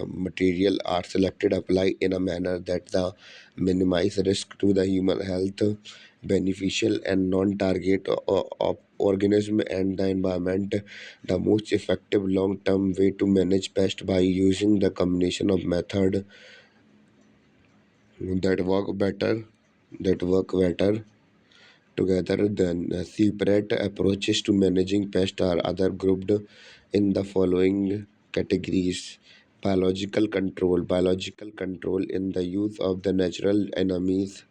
material are selected apply in a manner that the minimize risk to the human health, beneficial and non-target of organism and the environment. The most effective long-term way to manage pest by using the combination of method that work better together than separate approaches to managing pests are other grouped in the following categories. Biological control in the use of the natural enemies,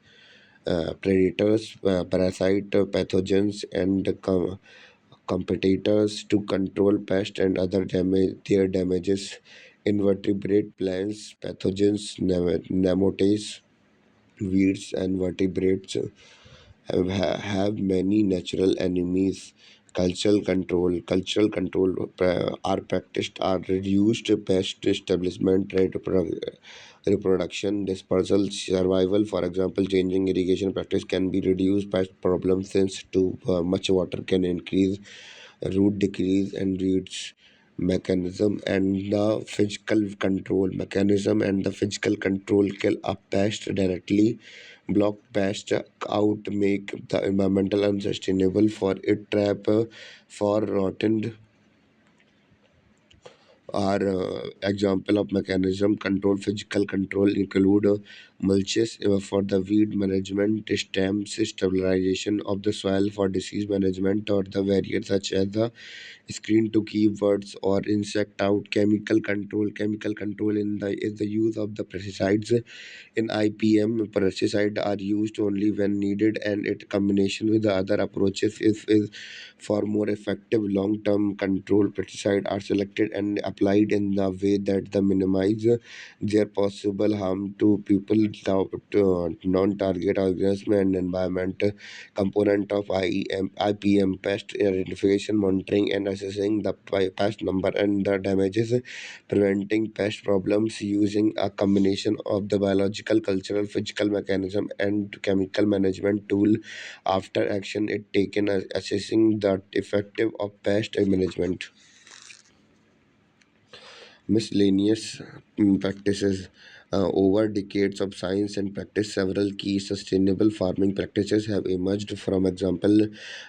predators, parasite, pathogens, and competitors to control pests and other their damages. Invertebrate plants, pathogens, nematodes, weeds, and vertebrates have many natural enemies. Cultural control are practiced are reduced pest establishment, reproduction, dispersal, survival. For example, changing irrigation practice can be reduced pest problems since too much water can increase root decrease and roots mechanism and the physical control kill a pest directly, block pest out, make the environmental unsustainable for it, trap for rotten are example of mechanism control. Physical control include mulches for the weed management, stems stabilization of the soil for disease management, or the barriers such as the screen to keep birds or insect out. Chemical control in the is the use of the pesticides in IPM. Pesticides are used only when needed, and it combination with the other approaches is for more effective long-term control. Pesticides are selected and applied in the way that the minimize their possible harm to people, non-target organism and environment. Component of IPM pest identification, monitoring, and assessing the pest number and the damages, preventing pest problems using a combination of the biological, cultural, physical mechanism, and chemical management tool. After action is taken, assessing the effective of pest management. Miscellaneous practices. Over decades of science and practice, several key sustainable farming practices have emerged. From example,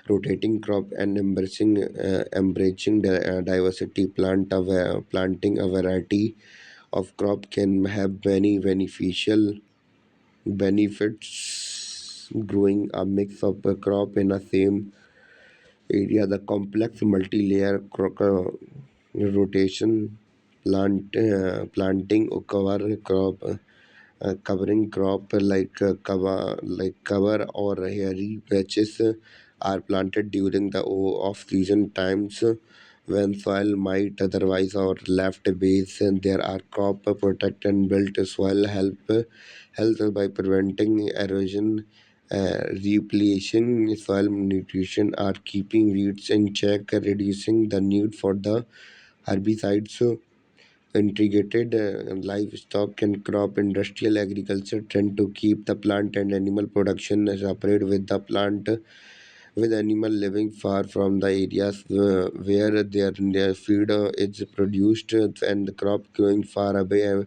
rotating crop and embracing diversity. Planting a variety of crop can have many beneficial benefits. Growing a mix of a crop in a same area, the complex multi-layer rotation, planting or covering crop like cover or hairy patches are planted during the off-season times when soil might otherwise or left base. And there are crop protect and built soil help by preventing erosion, replenishing soil nutrition, are keeping weeds in check, reducing the need for the herbicides. Integrated livestock and crop industrial agriculture tend to keep the plant and animal production separate, with animal living far from the areas where their feed is produced, and the crop growing far away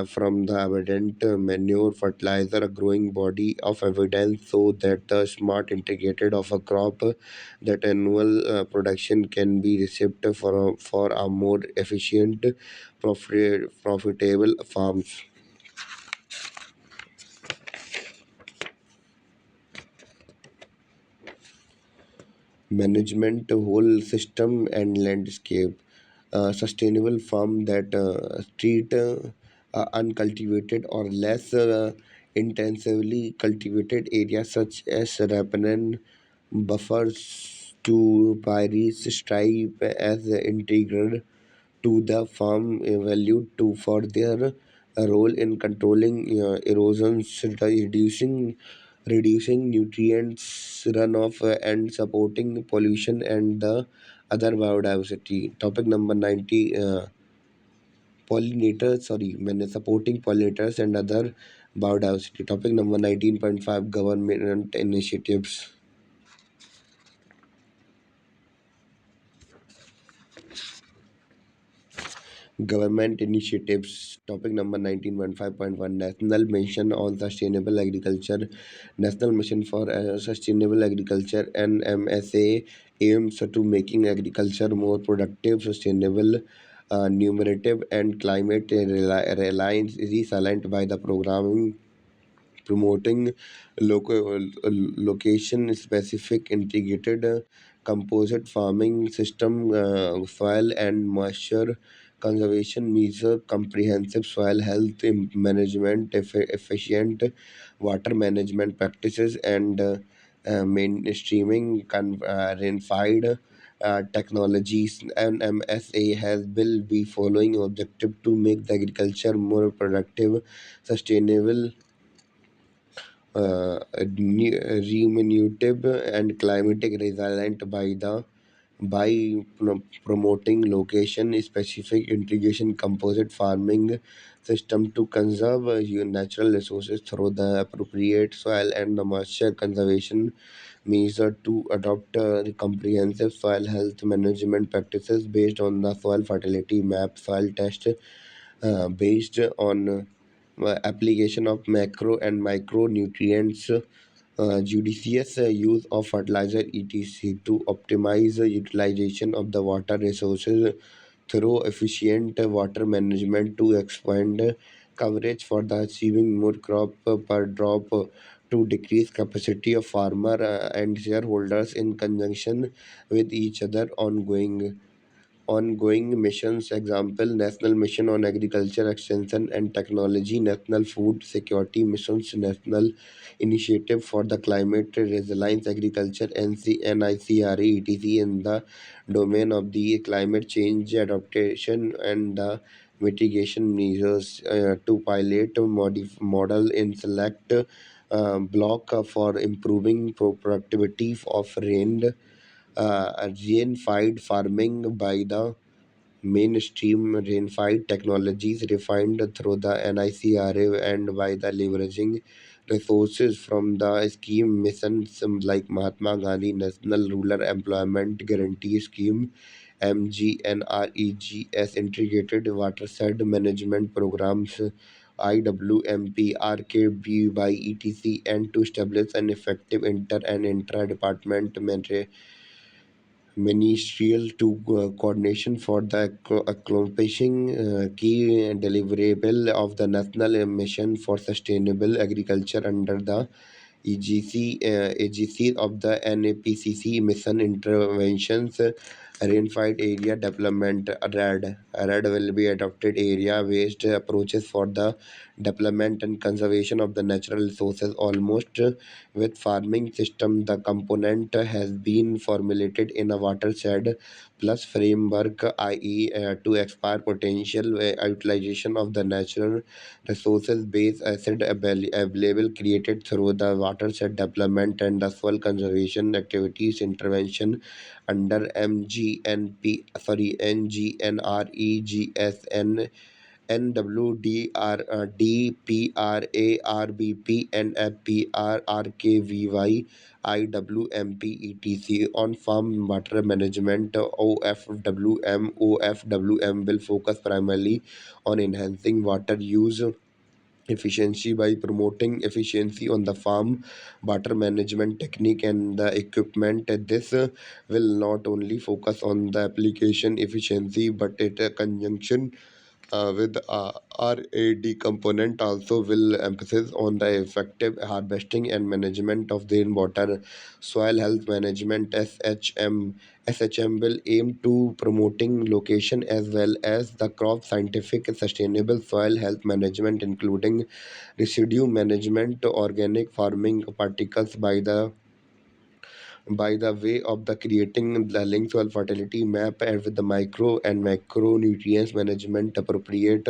from the abundant manure fertilizer. A growing body of evidence so that the smart integrated of a crop that annual production can be received for a more efficient, profitable farms. Management whole system and landscape. Sustainable farm that treat uncultivated or less intensively cultivated areas such as rapin buffers to Paris stripe as integral to the farm, valued to for their role in controlling erosions, reducing nutrients runoff, and supporting pollution and the other biodiversity. Topic number 90, pollinators, sorry, supporting pollinators and other biodiversity. Topic number 19.5, government initiatives. Government initiatives. Topic number 19.5.1, National Mission on Sustainable Agriculture. National Mission for Sustainable Agriculture (NMSA) aims to making agriculture more productive, sustainable, numerative, and climate resilient by the programming promoting location specific integrated composite farming system, soil and moisture conservation measure comprehensive soil health management, efficient water management practices, and mainstreaming refined technologies. NMSA has will be following objective to make the agriculture more productive, sustainable, remunerative, and climatic resilient by promoting location specific irrigation composite farming system to conserve natural resources through the appropriate soil and the moisture conservation measure to adopt comprehensive soil health management practices based on the soil fertility map, soil test based on application of macro and micronutrients, judicious use of fertilizer etc. to optimize the utilization of the water resources through efficient water management to expand coverage for the achieving more crop per drop, to decrease capacity of farmer and shareholders in conjunction with each other ongoing missions. Example: National Mission on Agriculture Extension and Technology, National Food Security Missions, National Initiative for the Climate Resilience Agriculture, NICRE, etc. in the domain of the climate change adaptation and the mitigation measures, to pilot model in select block for improving productivity of rain-fed farming by the mainstream rain-fed technologies refined through the NICRA, and by the leveraging resources from the scheme missions like Mahatma Gandhi National Rural Employment Guarantee Scheme, MGNREGS, Integrated Watershed Management Programs, IWMP, RKBY, etc., and to establish an effective and intra-department ministerial to coordination for the accomplishing key deliverable of the national mission for sustainable agriculture under the AGC of the NAPCC mission interventions, rainfied area development. RAD will be adopted area-based approaches for the development and conservation of the natural resources almost with farming system. The component has been formulated in a watershed plus framework, i.e., to expire potential utilization of the natural resources base asset available created through the watershed development and the soil conservation activities intervention under NGNREGSN, NWDR, DPRA, RBP, NFPR, RKVY, IWMP, etc. On farm water management, OFWM will focus primarily on enhancing water use efficiency by promoting efficiency on the farm water management technique and the equipment. This will not only focus on the application efficiency, but it conjunction with RAD component also will emphasis on the effective harvesting and management of rainwater. Soil health management, SHM will aim to promoting location as well as the crop scientific sustainable soil health management, including residue management, organic farming particles by the way of the creating the link soil fertility map, and with the micro and macronutrients management appropriate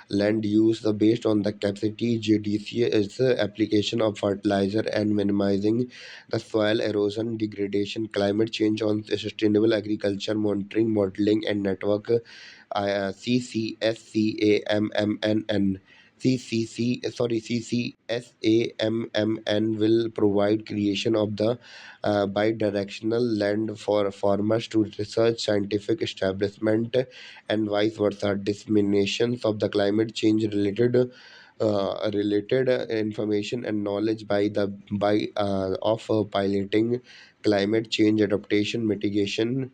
land use based on the capacity. GDC is the application of fertilizer and minimizing the soil erosion degradation, climate change on sustainable agriculture monitoring, modeling, and network, CCSCAMMNN. CCSAMMN will provide creation of the bi-directional land for farmers to research scientific establishment and vice versa disseminations of the climate change related information and knowledge by of piloting climate change adaptation mitigation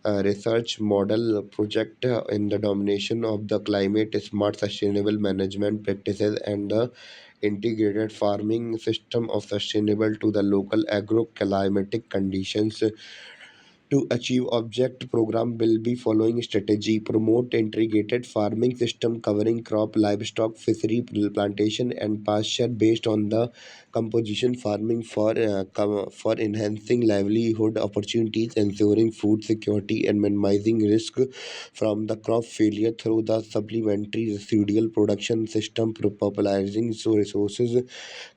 research model project in the domination of the climate smart sustainable management practices and the integrated farming system of sustainable to the local agroclimatic conditions. To achieve object, program will be following strategy: promote integrated farming system covering crop, livestock, fishery, plantation, and pasture based on the composition farming for enhancing livelihood opportunities, ensuring food security, and minimizing risk from the crop failure through the supplementary residual production system, popularizing resources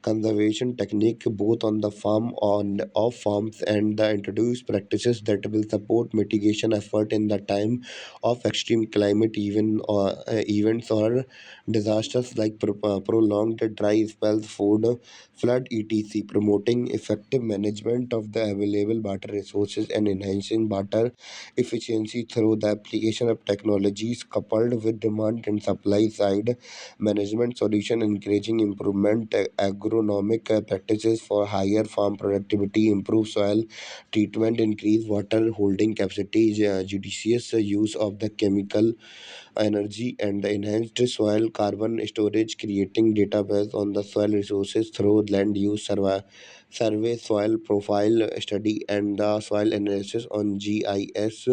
conservation technique both on the farm on off farms, and the introduced practices that will support mitigation effort in the time of extreme climate events or disasters like prolonged dry spells, food flood, etc., promoting effective management of the available water resources and enhancing water efficiency through the application of technologies coupled with demand and supply side management solution, encouraging improvement agronomic practices for higher farm productivity, improve soil treatment, increase water holding capacity, judicious use of the chemical energy, and the enhanced soil carbon storage, creating database on the soil resources through land use survey, soil profile study, and the soil analysis on GIS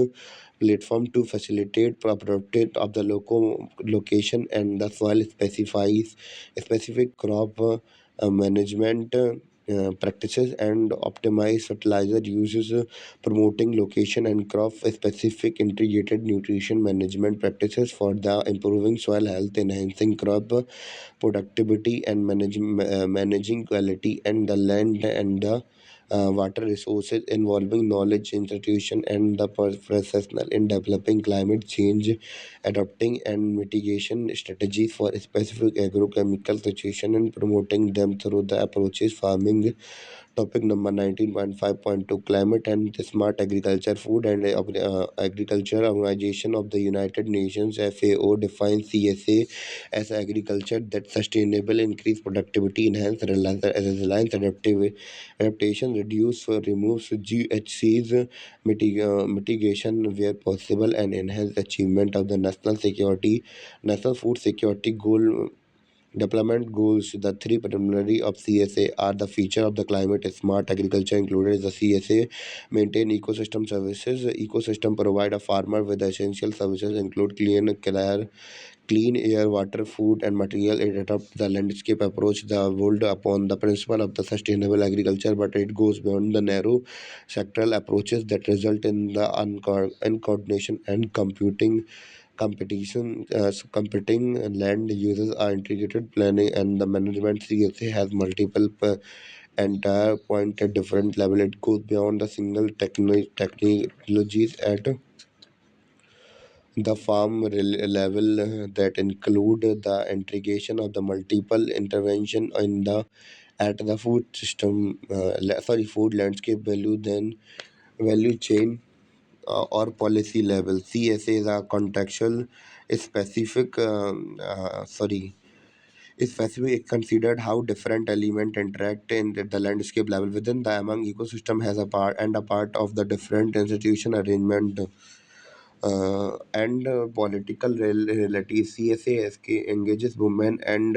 platform to facilitate property of the location, and the soil specifies specific crop management practices and optimize fertilizer uses, promoting location and crop specific integrated nutrition management practices for the improving soil health, enhancing crop productivity, and managing quality and the land and the water resources, involving knowledge institution and the professional in developing climate change adopting and mitigation strategies for specific agrochemical situation and promoting them through the approaches farming. Topic number 19.5.2: Climate and Smart Agriculture. Food and Agriculture Organization of the United Nations FAO defines CSA as agriculture that sustainable, increase productivity, enhance resilience, adaptation, reduce removes GHCs, mitigation where possible, and enhance achievement of the national food security goal. Deployment goals. The three primary of CSA are the feature of the climate smart agriculture included is the CSA maintain ecosystem services. Ecosystem provide a farmer with essential services include clean air, water, food, and material. It adopts the landscape approach, the world upon the principle of the sustainable agriculture, but it goes beyond the narrow sectoral approaches that result in the uncoordination and competing land uses are integrated planning and the management. CSA has multiple entire point at different level. It goes beyond the single technologies at the farm level that include the integration of the multiple intervention in the at the food system food landscape value chain or policy level. CSA is a contextual specific specific considered how different element interact in the landscape level within the among ecosystem has a part and a part of the different institution arrangement and political realities. CSASK engages women and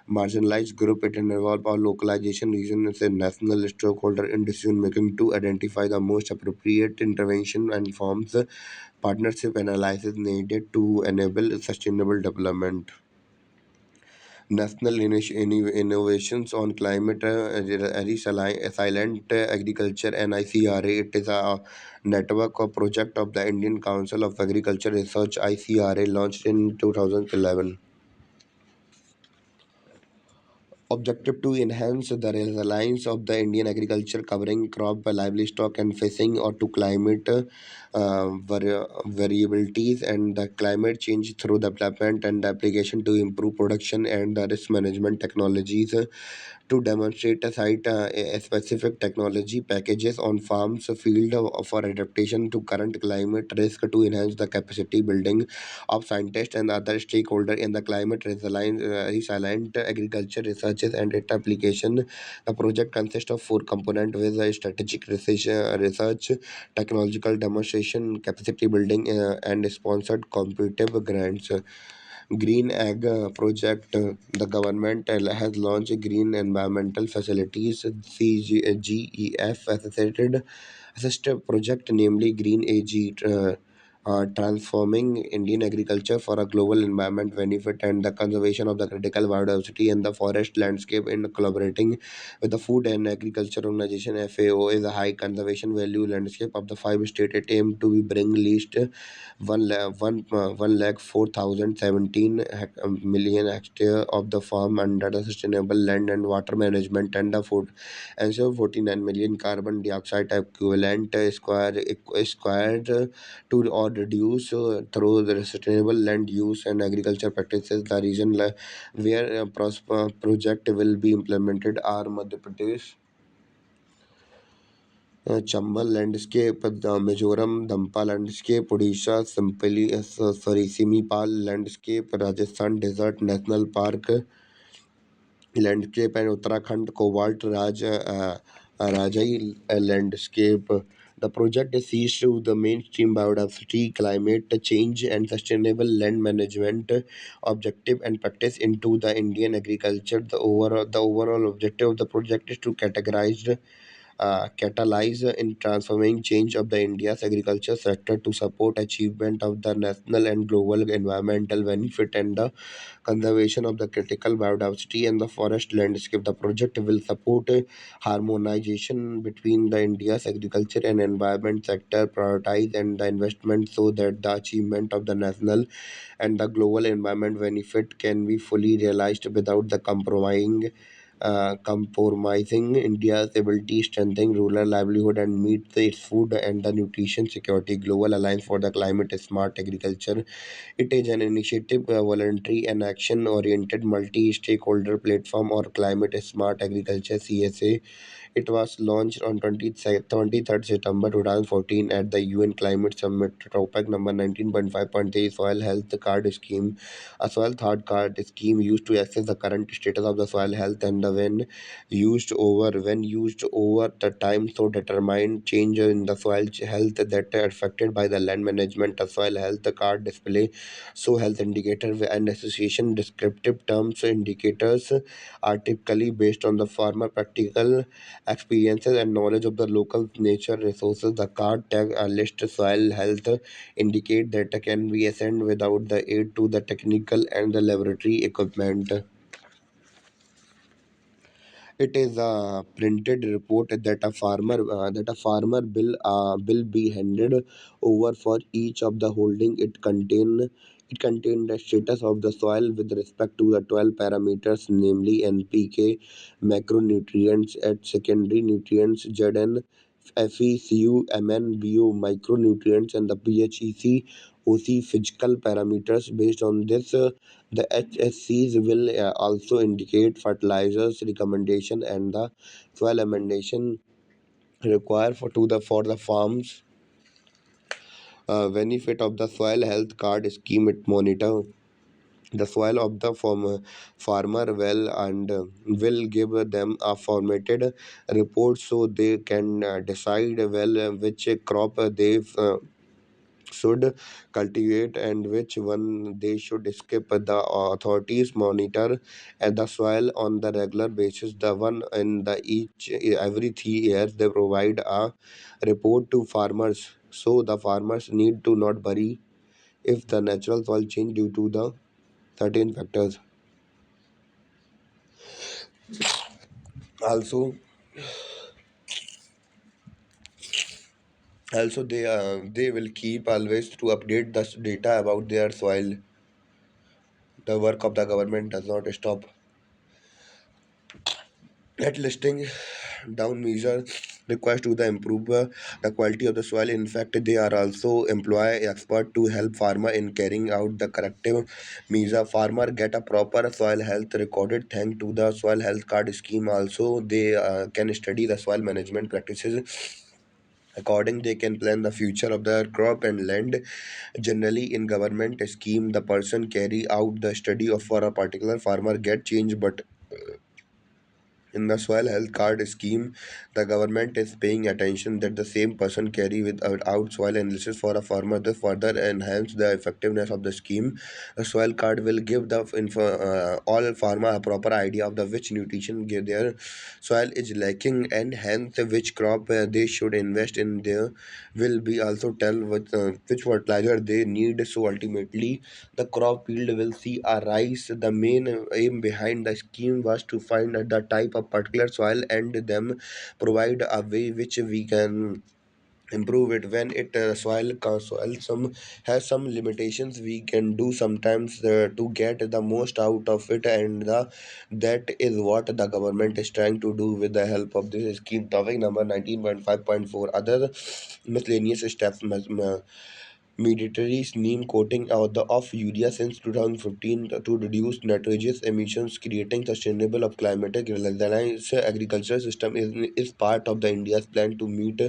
marginalized group. It involves our localization regions and national stakeholder in decision making to identify the most appropriate intervention and forms partnership analysis needed to enable sustainable development. National innovations on climate resilient agriculture NICRA. It is a network or project of the Indian Council of Agriculture Research ICRA launched in 2011. Objective to enhance the resilience of the Indian agriculture covering crop, livestock, and fishing or to climate variabilities and the climate change through development and application to improve production and the risk management technologies to demonstrate a site a specific technology packages on farms field for adaptation to current climate risk to enhance the capacity building of scientists and other stakeholders in the climate resilient agriculture researches and its application. The project consists of four components with a strategic research, technological demonstration, capacity building, and sponsored competitive grants. Green Ag Project. The government has launched green environmental facilities (GEF) assisted project, namely Green AG. Transforming Indian agriculture for a global environment benefit and the conservation of the critical biodiversity and the forest landscape in collaborating with the Food and Agriculture Organization FAO is a high conservation value landscape of the five state. It aimed to bring least 1 lakh 4,017 million hectare of the farm under the sustainable land and water management and the food ensure 49 million carbon dioxide equivalent squared to or reduce through the sustainable land use and agriculture practices. The region where project will be implemented are Madhya Pradesh, Chambal landscape, the Mizoram Dampa landscape, Odisha Simipal landscape, Rajasthan Desert National Park landscape, and Uttarakhand Cobalt Rajai landscape. The project sees to the mainstream biodiversity, climate change, and sustainable land management objective and practice into the Indian agriculture. The overall objective of the project is to catalyze in transforming change of the India's agriculture sector to support achievement of the national and global environmental benefit and the conservation of the critical biodiversity and the forest landscape. The project will support harmonization between the India's agriculture and environment sector, prioritize and the investment so that the achievement of the national and the global environment benefit can be fully realized without the compromising India's ability to strengthen rural livelihood and meet its food and the nutrition security. Global Alliance for the Climate Smart Agriculture. It is an initiative, voluntary and action-oriented multi-stakeholder platform or climate smart agriculture (CSA). It was launched on 23rd September 2014 at the UN Climate Summit. Topic number 19.5.3 Soil Health Card Scheme. A soil health card scheme used to assess the current status of the soil health and when used over the time so determine change in the soil health that are affected by the land management. A soil health card display so health indicator and association descriptive terms indicators are typically based on the farmer practical experiences and knowledge of the local nature resources. The card tag list soil health indicate that can be assigned without the aid to the technical and the laboratory equipment. It is a printed report that a farmer will be handed over for each of the holding. It contain the status of the soil with respect to the 12 parameters, namely NPK, macronutrients at secondary nutrients, ZN, FeCu, MnBio, micronutrients, and the PHEC, OC physical parameters. Based on this, the HSCs will also indicate fertilizers recommendation and the soil amendation required for the farms. Benefit of the soil health card scheme: it monitor the soil of the farmer well and will give them a formatted report so they can decide well which crop they should cultivate and which one they should skip. The authorities monitor the soil on the regular basis. The one in the each every 3 years they provide a report to farmers, so the farmers need to not worry if the natural soil change due to the certain factors. Also also they will keep always to update the data about their soil. The work of the government does not stop at listing down measure requires to the improve the quality of the soil. In fact, they are also employ expert to help farmer in carrying out the corrective measure. Farmer get a proper soil health recorded thanks to the soil health card scheme. Also, they can study the soil management practices. According, they can plan the future of their crop and land. Generally, in government scheme, the person carry out the study of for a particular farmer get change, but In the soil health card scheme, the government is paying attention that the same person carry without soil analysis for a farmer. This further enhance the effectiveness of the scheme. A soil card will give the all farmer a proper idea of the which nutrition their soil is lacking, and hence which crop they should invest in. There will be also tell which fertilizer they need. So ultimately the crop yield will see a rise. The main aim behind the scheme was to find the type of particular soil and them provide a way which we can improve it when it soil some has some limitations. We can do sometimes to get the most out of it, and that is what the government is trying to do with the help of this scheme. Topic number 19.5.4 other miscellaneous steps. Mandatory neem coating of urea since 2015 to reduce nitrogenous emissions, creating sustainable of climatic resilience. Agriculture system is part of the India's plan to meet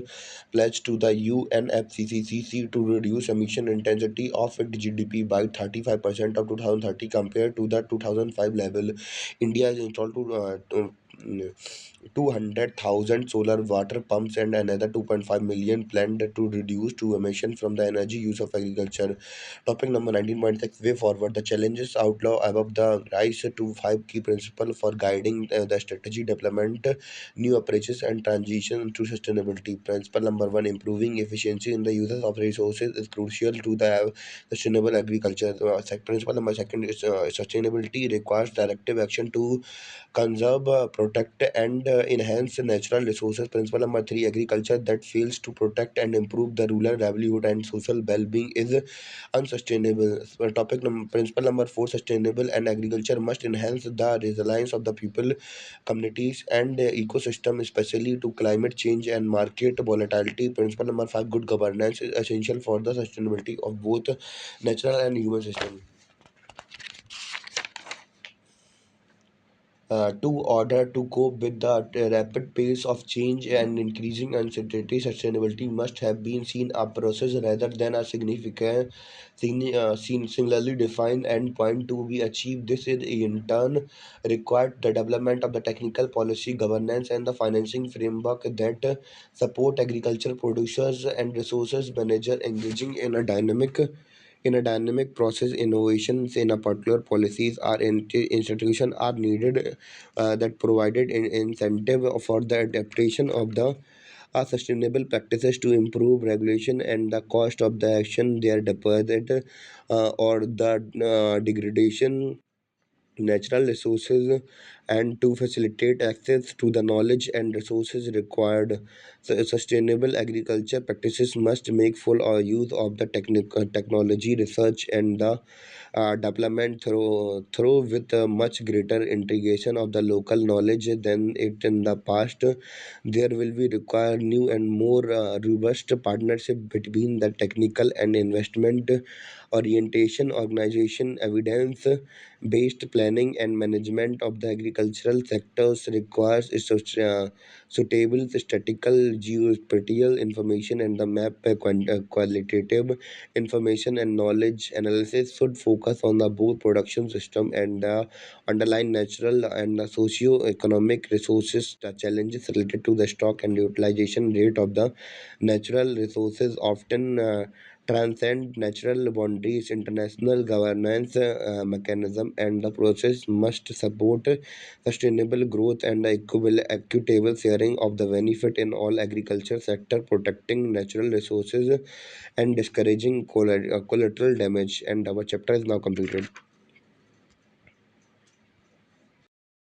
pledge to the UNFCCC to reduce emission intensity of its GDP by 35% of 2030 compared to the 2005 level. India has installed 200,000 solar water pumps and another 2.5 million planned to reduce to emission from the energy use of agriculture. Topic number 19.6 Way forward. The challenges outlaw above the rise to five key principles for guiding the strategy development, new approaches, and transition to sustainability. Principle number one: improving efficiency in the uses of resources is crucial to the sustainable agriculture. Principle number second is sustainability requires directive action to conserve, protect, and enhance natural resources. Principle number three: agriculture that fails to protect and improve the rural livelihood and social well-being is unsustainable. Principle number four: sustainable and agriculture must enhance the resilience of the people, communities, and ecosystem, especially to climate change and market volatility. Principle number five: good governance is essential for the sustainability of both natural and human systems. To order to cope with the rapid pace of change and increasing uncertainty, sustainability must have been seen a process rather than a singularly defined endpoint to be achieved. This is in turn required the development of the technical policy, governance, and the financing framework that support agricultural producers and resources manager engaging in a dynamic process. Innovations in a particular policies or institution are needed that provided incentive for the adaptation of the sustainable practices to improve regulation and the cost of the action they are deposited or the degradation natural resources and to facilitate access to the knowledge and resources required. So sustainable agriculture practices must make full use of the technology research and the development through with a much greater integration of the local knowledge than it in the past. There will be require new and more robust partnership between the technical and investment orientation organization. Evidence based planning and management of the agricultural sectors requires suitable statistical geospatial information and the map qualitative information and knowledge analysis should focus on the both production system and the underlying natural and the socio-economic resources. The challenges related to the stock and utilization rate of the natural resources often transcend natural boundaries. International governance mechanism and the process must support sustainable growth and the equitable sharing of the benefit in all agriculture sector, protecting natural resources and discouraging collateral damage. And our chapter is now completed.